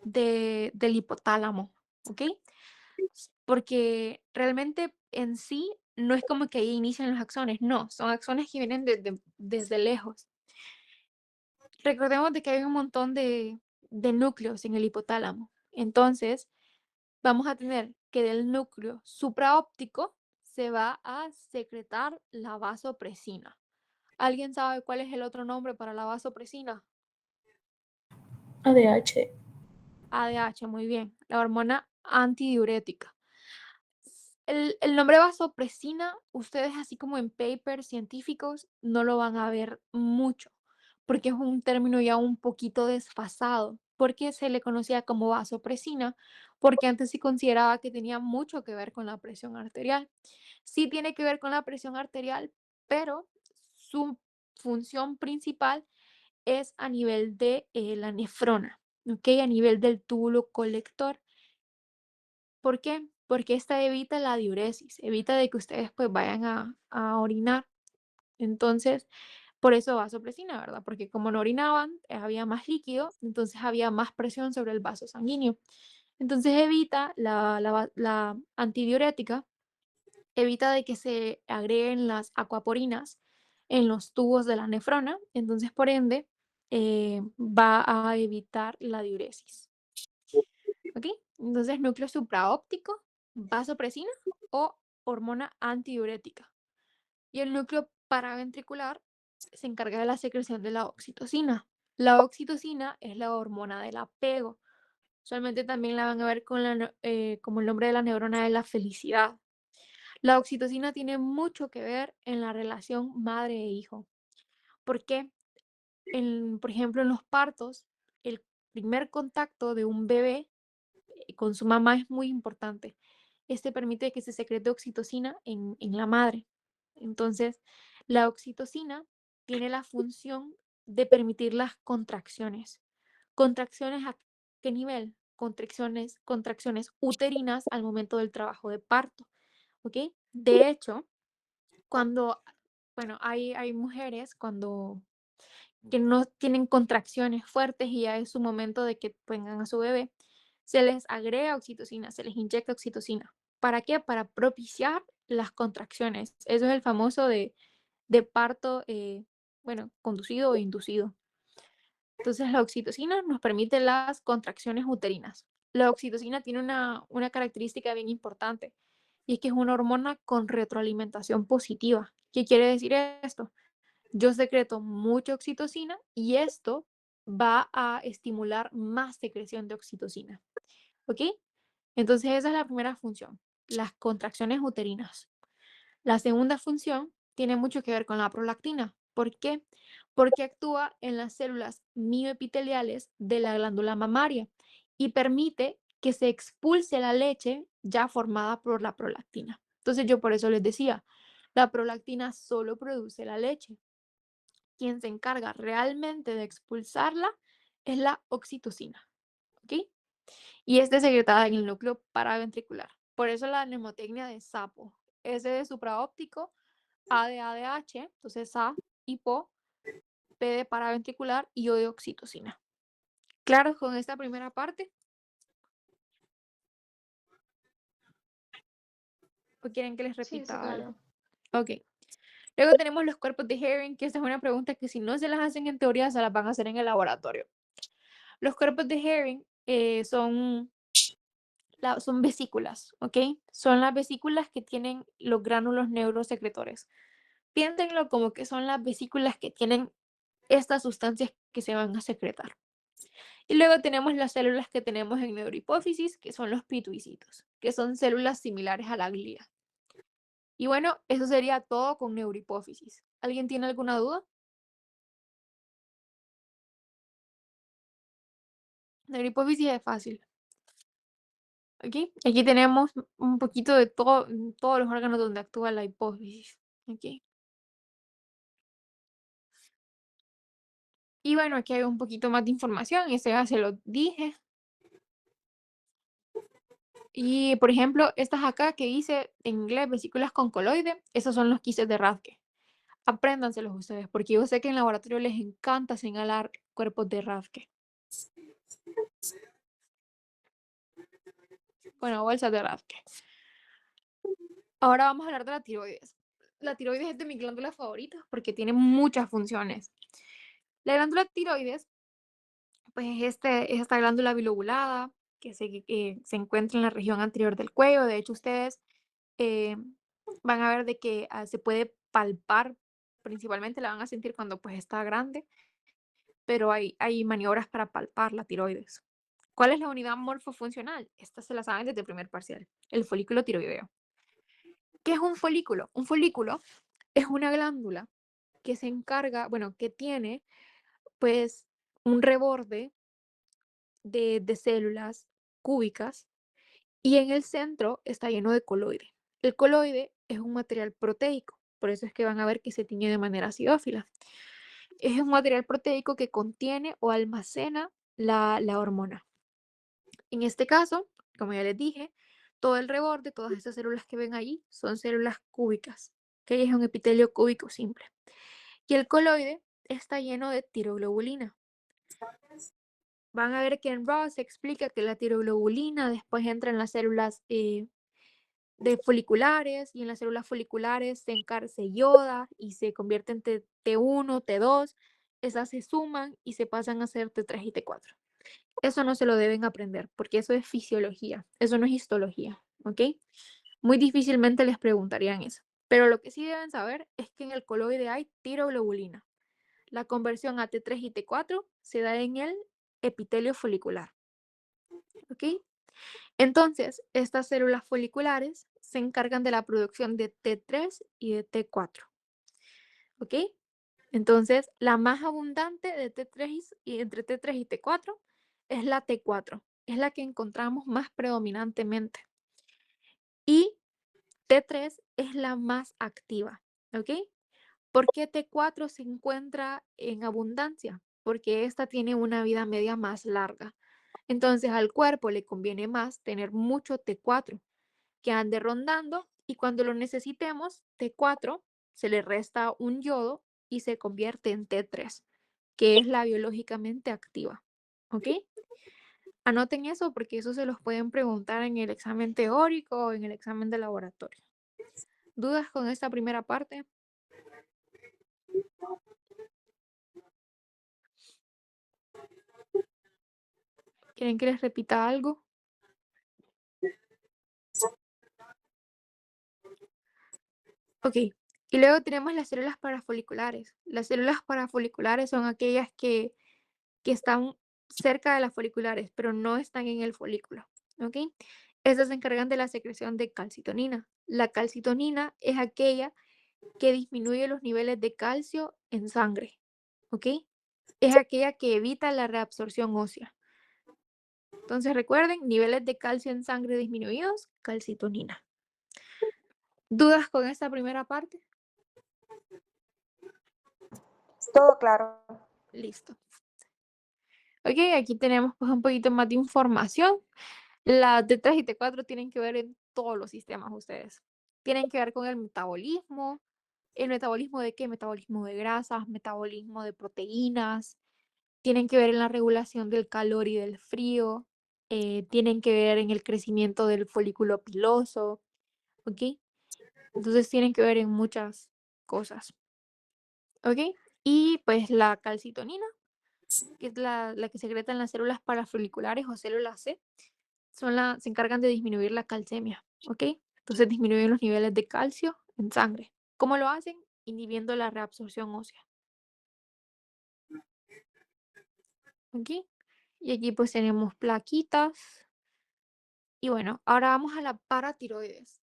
del hipotálamo, ¿ok? Porque realmente en sí no es como que ahí inician los axones, no, son axones que vienen desde lejos. Recordemos de que hay un montón de núcleos en el hipotálamo. Entonces, vamos a tener que del núcleo supraóptico se va a secretar la vasopresina. ¿Alguien sabe cuál es el otro nombre para la vasopresina? ADH. ADH, muy bien, la hormona antidiurética. El nombre vasopresina, ustedes así como en papers científicos no lo van a ver mucho, porque es un término ya un poquito desfasado, porque se le conocía como vasopresina, porque antes se consideraba que tenía mucho que ver con la presión arterial. Sí tiene que ver con la presión arterial, pero su función principal es a nivel de la nefrona, ¿ok? A nivel del túbulo colector. ¿Por qué? Porque esta evita la diuresis, evita de que ustedes pues vayan a orinar. Entonces, por eso vasopresina, ¿verdad? Porque como no orinaban, había más líquido, entonces había más presión sobre el vaso sanguíneo. Entonces evita la antidiurética, evita de que se agreguen las acuaporinas en los tubos de la nefrona, entonces por ende va a evitar la diuresis. ¿Ok? Entonces, núcleo supraóptico, vasopresina o hormona antidiurética. Y el núcleo paraventricular se encarga de la secreción de la oxitocina. La oxitocina es la hormona del apego. Usualmente también la van a ver como el nombre de la neurona de la felicidad. La oxitocina tiene mucho que ver en la relación madre e hijo. ¿Por qué? Por ejemplo, en los partos, el primer contacto de un bebé con su mamá es muy importante. Este permite que se secrete oxitocina en la madre. Entonces, la oxitocina tiene la función de permitir las contracciones. ¿Contracciones a qué nivel? Contracciones uterinas al momento del trabajo de parto, ¿ok? De hecho, cuando, bueno, hay mujeres que no tienen contracciones fuertes y ya es su momento de que tengan a su bebé, se les agrega oxitocina, se les inyecta oxitocina. ¿Para qué? Para propiciar las contracciones. Eso es el famoso de parto, bueno, conducido o inducido. Entonces, la oxitocina nos permite las contracciones uterinas. La oxitocina tiene una característica bien importante y es que es una hormona con retroalimentación positiva. ¿Qué quiere decir esto? Yo secreto mucha oxitocina y esto va a estimular más secreción de oxitocina. ¿Ok? Entonces, esa es la primera función, las contracciones uterinas. La segunda función tiene mucho que ver con la prolactina. ¿Por qué? Porque actúa en las células mioepiteliales de la glándula mamaria y permite que se expulse la leche ya formada por la prolactina. Entonces yo por eso les decía, la prolactina solo produce la leche. Quien se encarga realmente de expulsarla es la oxitocina. ¿Ok? Y esta es secretada en el núcleo paraventricular. Por eso la mnemotecnia de sapo. S de supraóptico, A de ADH, entonces A, hipo, P de paraventricular y O de oxitocina. ¿Claros con esta primera parte? ¿O quieren que les Sí, repita sí, algo? claro. Ok. Luego tenemos los cuerpos de Herring, que esta es una pregunta que si no se las hacen en teoría, se las van a hacer en el laboratorio. Los cuerpos de Herring son vesículas, ¿ok? Son las vesículas que tienen los gránulos neurosecretores. Piénsenlo como que son las vesículas que tienen estas sustancias que se van a secretar. Y luego tenemos las células que tenemos en neurohipófisis, que son los pituicitos, que son células similares a la glía. Y bueno, eso sería todo con neurohipófisis. ¿Alguien tiene alguna duda? Neurohipófisis es fácil. ¿Ok? Aquí tenemos un poquito de todos los órganos donde actúa la hipófisis. ¿Ok? Y bueno, aquí hay un poquito más de información, ese ya se lo dije. Y por ejemplo, estas acá que dice en inglés vesículas con coloide, esos son los quises de Rathke. Apréndanselos ustedes, porque yo sé que en laboratorio les encanta señalar cuerpos de Rathke. Bueno, bolsas de Rathke. Ahora vamos a hablar de la tiroides. La tiroides es de mis glándulas favoritas porque tiene muchas funciones. La glándula tiroides, pues es esta glándula bilobulada que se encuentra en la región anterior del cuello. De hecho, ustedes van a ver de que se puede palpar, principalmente la van a sentir cuando pues está grande, pero hay maniobras para palpar la tiroides. ¿Cuál es la unidad morfofuncional? Esta se la saben desde el primer parcial, el folículo tiroideo. ¿Qué es un folículo? Un folículo es una glándula que se encarga, bueno, que tiene pues un reborde de células cúbicas y en el centro está lleno de coloide. El coloide es un material proteico, por eso es que van a ver que se tiñe de manera acidófila. Es un material proteico que contiene o almacena la hormona. En este caso, como ya les dije, todo el reborde, todas esas células que ven allí, son células cúbicas, que es un epitelio cúbico simple. Y el coloide está lleno de tiroglobulina. Van a ver que en Ross se explica que la tiroglobulina después entra en las células de foliculares y en las células foliculares se ioda y se convierte en T1, T2, esas se suman y se pasan a ser T3 y T4. Eso no se lo deben aprender porque eso es fisiología, eso no es histología, ¿ok? Muy difícilmente les preguntarían eso. Pero lo que sí deben saber es que en el coloide hay tiroglobulina. La conversión a T3 y T4 se da en el epitelio folicular, ¿ok? Entonces, estas células foliculares se encargan de la producción de T3 y de T4. ¿Ok? Entonces, la más abundante de T3 y entre T3 y T4 es la T4. Es la que encontramos más predominantemente. Y T3 es la más activa. ¿Ok? ¿Por qué T4 se encuentra en abundancia? Porque esta tiene una vida media más larga. Entonces al cuerpo le conviene más tener mucho T4 que ande rondando y cuando lo necesitemos, T4 se le resta un yodo y se convierte en T3, que es la biológicamente activa. ¿Ok? Anoten eso porque eso se los pueden preguntar en el examen teórico o en el examen de laboratorio. ¿Dudas con esta primera parte? ¿Quieren que les repita algo? Ok, y luego tenemos las células parafoliculares. Las células parafoliculares son aquellas que están cerca de las foliculares, pero no están en el folículo. ¿Ok? Estas se encargan de la secreción de calcitonina. La calcitonina es aquella que disminuye los niveles de calcio en sangre. ¿Ok? Es aquella que evita la reabsorción ósea. Entonces recuerden, niveles de calcio en sangre disminuidos, calcitonina. ¿Dudas con esta primera parte? Todo claro. Listo. Ok, aquí tenemos pues un poquito más de información. Las T3 y T4 tienen que ver en todos los sistemas ustedes. Tienen que ver con el metabolismo. ¿El metabolismo de qué? Metabolismo de grasas, metabolismo de proteínas. Tienen que ver en la regulación del calor y del frío. Tienen que ver en el crecimiento del folículo piloso. ¿Ok? Entonces tienen que ver en muchas cosas. ¿Ok? Y pues la calcitonina, que es la que secreta en las células parafoliculares o células C, se encargan de disminuir la calcemia, ¿ok? Entonces disminuyen los niveles de calcio en sangre. ¿Cómo lo hacen? Inhibiendo la reabsorción ósea. ¿Ok? Y aquí pues tenemos plaquitas. Y bueno, ahora vamos a la paratiroides.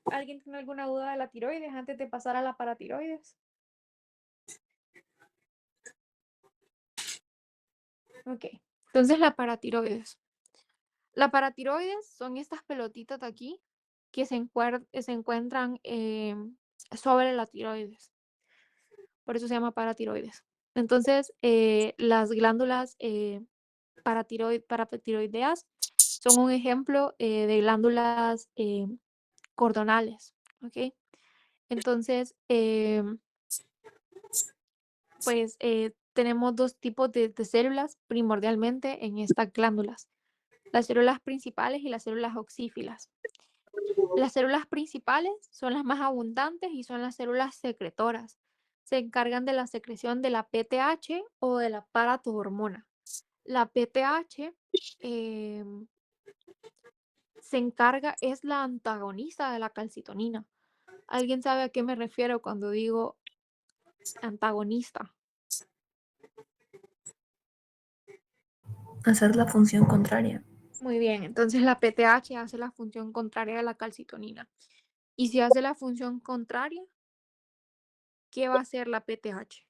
¿Alguien tiene alguna duda de la tiroides antes de pasar a la paratiroides? Ok, entonces la paratiroides. La paratiroides son estas pelotitas de aquí que se encuentran sobre la tiroides. Por eso se llama paratiroides. Entonces, las glándulas paratiroideas son un ejemplo de glándulas cordonales. ¿Ok? Entonces, pues tenemos dos tipos de células primordialmente en estas glándulas: las células principales y las células oxífilas. Las células principales son las más abundantes y son las células secretoras. Se encargan de la secreción de la PTH o de la paratohormona. La PTH es la antagonista de la calcitonina. ¿Alguien sabe a qué me refiero cuando digo antagonista? Hacer la función contraria. Muy bien, entonces la PTH hace la función contraria a la calcitonina. Y si hace la función contraria, ¿qué va a hacer la PTH?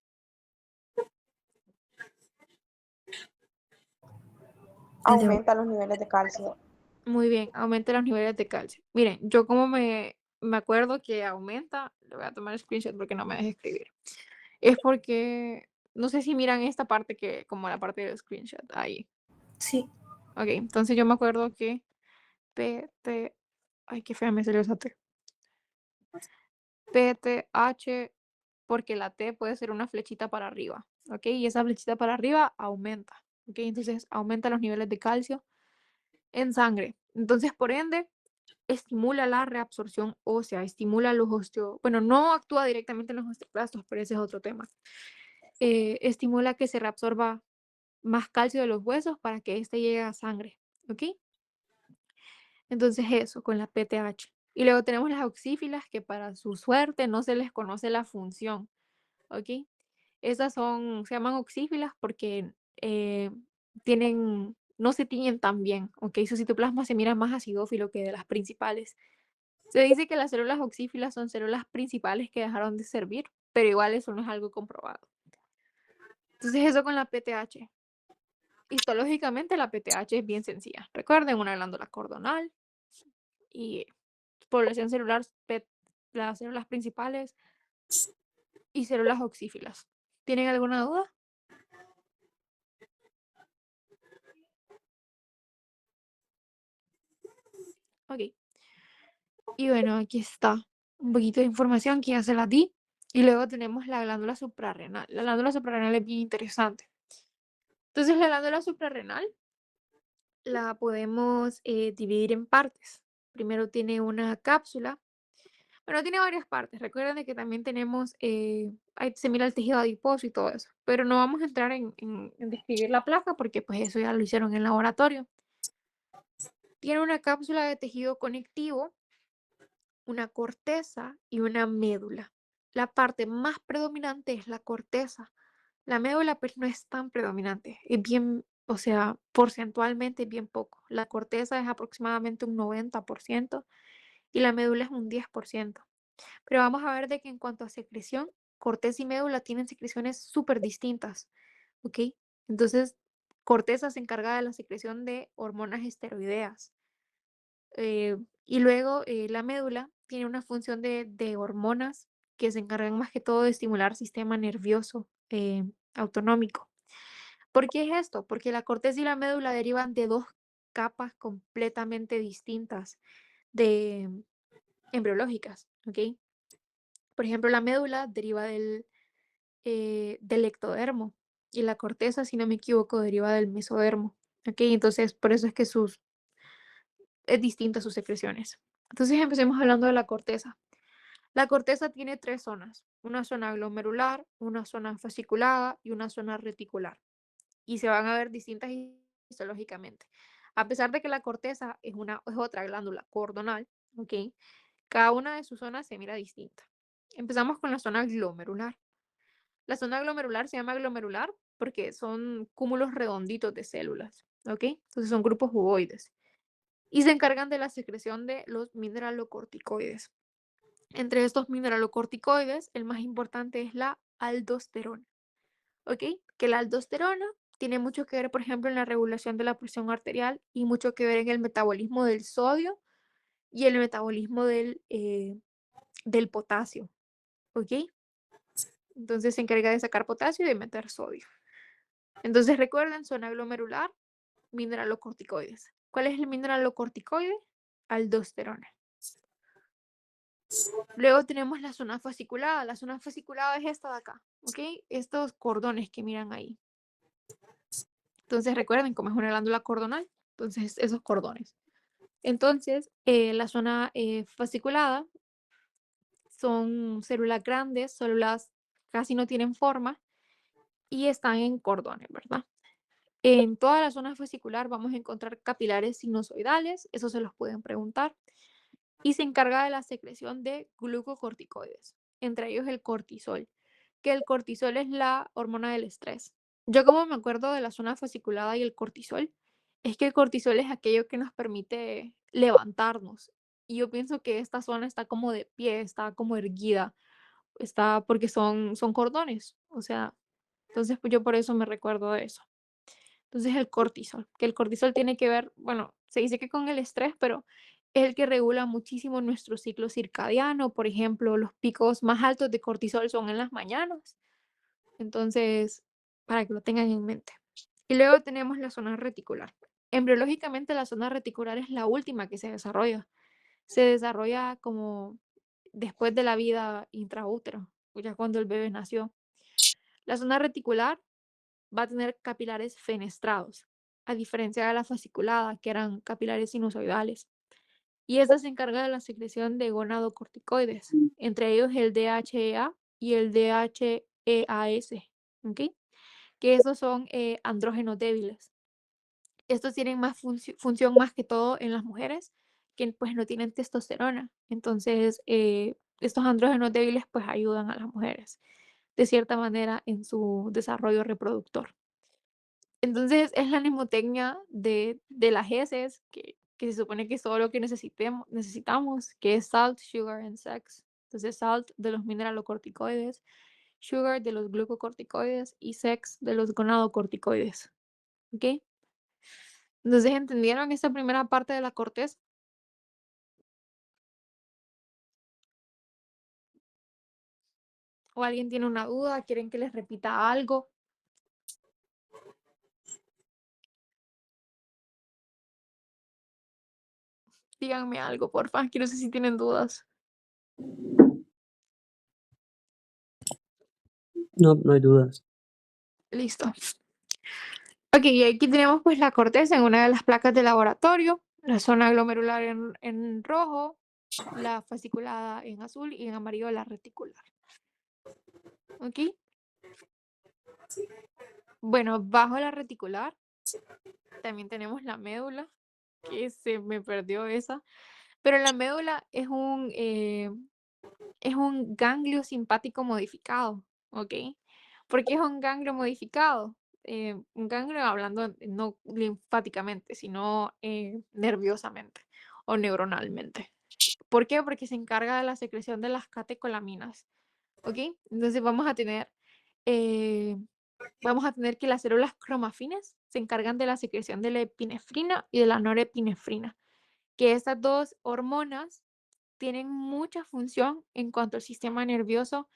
Aumenta los niveles de calcio. Muy bien, aumenta los niveles de calcio. Miren, yo como me acuerdo que aumenta, le voy a tomar screenshot porque no me deja escribir. Es porque, no sé si miran esta parte que, como la parte del screenshot, ahí. Sí. Ok, entonces yo me acuerdo que ay, qué fea me salió esa T. PTH, porque la T puede ser una flechita para arriba, ¿ok? Y esa flechita para arriba aumenta, ¿ok? Entonces aumenta los niveles de calcio en sangre. Entonces, por ende, estimula la reabsorción ósea, estimula los bueno, no actúa directamente en los osteoclastos, pero ese es otro tema. Estimula que se reabsorba más calcio de los huesos para que éste llegue a sangre, ¿ok? Entonces eso, con la PTH. Y luego tenemos las oxífilas, que para su suerte no se les conoce la función, ¿ok? Esas se llaman oxífilas porque no se tiñen tan bien, ¿ok? Su citoplasma se mira más acidófilo que de las principales. Se dice que las células oxífilas son células principales que dejaron de servir, pero igual eso no es algo comprobado. Entonces eso con la PTH. Histológicamente la PTH es bien sencilla. Recuerden, una glándula cordonal y población celular, las células principales y células oxífilas. ¿Tienen alguna duda? Ok. Y bueno, aquí está un poquito de información que ya se la di. Y luego tenemos la glándula suprarrenal. La glándula suprarrenal es bien interesante. Entonces, la glándula suprarrenal la podemos dividir en partes. Primero tiene una cápsula. Bueno, tiene varias partes. Recuerden de que también tenemos, ahí se mira el tejido adiposo y todo eso. Pero no vamos a entrar en describir la placa porque pues eso ya lo hicieron en el laboratorio. Tiene una cápsula de tejido conectivo, una corteza y una médula. La parte más predominante es la corteza. La médula pues no es tan predominante, es bien, o sea, porcentualmente es bien poco. La corteza es aproximadamente un 90% y la médula es un 10%. Pero vamos a ver de que en cuanto a secreción, corteza y médula tienen secreciones súper distintas, ¿ok? Entonces, corteza se encarga de la secreción de hormonas esteroideas. Y luego la médula tiene una función de hormonas que se encargan más que todo de estimular el sistema nervioso autonómico. ¿Por qué es esto? Porque la corteza y la médula derivan de dos capas completamente distintas de embriológicas, ¿ok? Por ejemplo, la médula deriva del ectodermo y la corteza, si no me equivoco, deriva del mesodermo, ¿ok? Entonces, por eso es que es distinta sus secreciones. Entonces, empecemos hablando de la corteza. La corteza tiene tres zonas, una zona glomerular, una zona fasciculada y una zona reticular. Y se van a ver distintas histológicamente. A pesar de que la corteza es otra glándula cordonal, ¿ok? Cada una de sus zonas se mira distinta. Empezamos con la zona glomerular. La zona glomerular se llama glomerular porque son cúmulos redonditos de células, ¿ok? Entonces son grupos ovoides. Y se encargan de la secreción de los mineralocorticoides. Entre estos mineralocorticoides, el más importante es la aldosterona, ¿ok? Que la aldosterona tiene mucho que ver, por ejemplo, en la regulación de la presión arterial y mucho que ver en el metabolismo del sodio y el metabolismo del potasio, ¿ok? Entonces se encarga de sacar potasio y de meter sodio. Entonces recuerden, zona glomerular, mineralocorticoides. ¿Cuál es el mineralocorticoide? Aldosterona. Luego tenemos la zona fasciculada. La zona fasciculada es esta de acá, ¿ok? Estos cordones que miran ahí. Entonces recuerden, como es una glándula cordonal, entonces esos cordones. Entonces, la zona fasciculada son células grandes, células casi no tienen forma y están en cordones, ¿verdad? En toda la zona fascicular vamos a encontrar capilares sinusoidales, eso se los pueden preguntar, y se encarga de la secreción de glucocorticoides, entre ellos el cortisol, que el cortisol es la hormona del estrés. Yo como me acuerdo de la zona fasciculada y el cortisol, es que el cortisol es aquello que nos permite levantarnos. Y yo pienso que esta zona está como de pie, está como erguida, está porque son cordones, o sea, entonces pues yo por eso me recuerdo de eso. Entonces el cortisol, que el cortisol tiene que ver, bueno, se dice que con el estrés, pero es el que regula muchísimo nuestro ciclo circadiano. Por ejemplo, los picos más altos de cortisol son en las mañanas. Entonces, para que lo tengan en mente. Y luego tenemos la zona reticular. Embriológicamente la zona reticular es la última que se desarrolla. Se desarrolla como después de la vida intraútero, ya cuando el bebé nació. La zona reticular va a tener capilares fenestrados, a diferencia de la fasciculada, que eran capilares sinusoidales. Y esta se encarga de la secreción de gonadocorticoides, entre ellos el DHEA y el DHEAS, ¿ok? Que esos son andrógenos débiles. Estos tienen más función más que todo en las mujeres, que pues no tienen testosterona. Entonces, estos andrógenos débiles pues ayudan a las mujeres de cierta manera en su desarrollo reproductor. Entonces es la mnemotecnia de las heces, que se supone que es todo lo que necesitamos, que es salt, sugar and sex. Entonces salt de los mineralocorticoides, sugar de los glucocorticoides y sex de los gonadocorticoides. ¿Ok? Entonces, ¿entendieron esta primera parte de la corteza? ¿O alguien tiene una duda? ¿Quieren que les repita algo? Díganme algo, porfa, que no sé si tienen dudas. No, no hay dudas. Listo. Ok, y aquí tenemos pues la corteza en una de las placas de laboratorio, la zona glomerular en rojo, la fasciculada en azul y en amarillo la reticular. ¿Ok? Bueno, bajo la reticular también tenemos la médula, que se me perdió esa, pero la médula es un ganglio simpático modificado, ¿ok? ¿Por qué es un ganglio modificado? Un ganglio hablando no linfáticamente, sino nerviosamente o neuronalmente. ¿Por qué? Porque se encarga de la secreción de las catecolaminas, ¿ok? Entonces eh, vamos a tener que las células cromafines se encargan de la secreción de la epinefrina y de la norepinefrina, que estas dos hormonas tienen mucha función en cuanto al sistema nervioso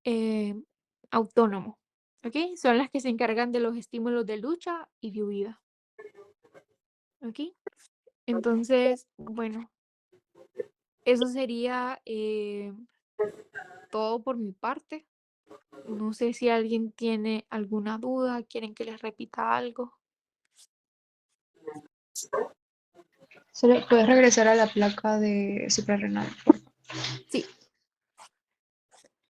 eh, autónomo, ¿ok? Son las que se encargan de los estímulos de lucha y de huida, ¿ok? Entonces, bueno, eso sería todo por mi parte. No sé si alguien tiene alguna duda, quieren que les repita algo. Solo puedes regresar a la placa de suprarrenal. Sí,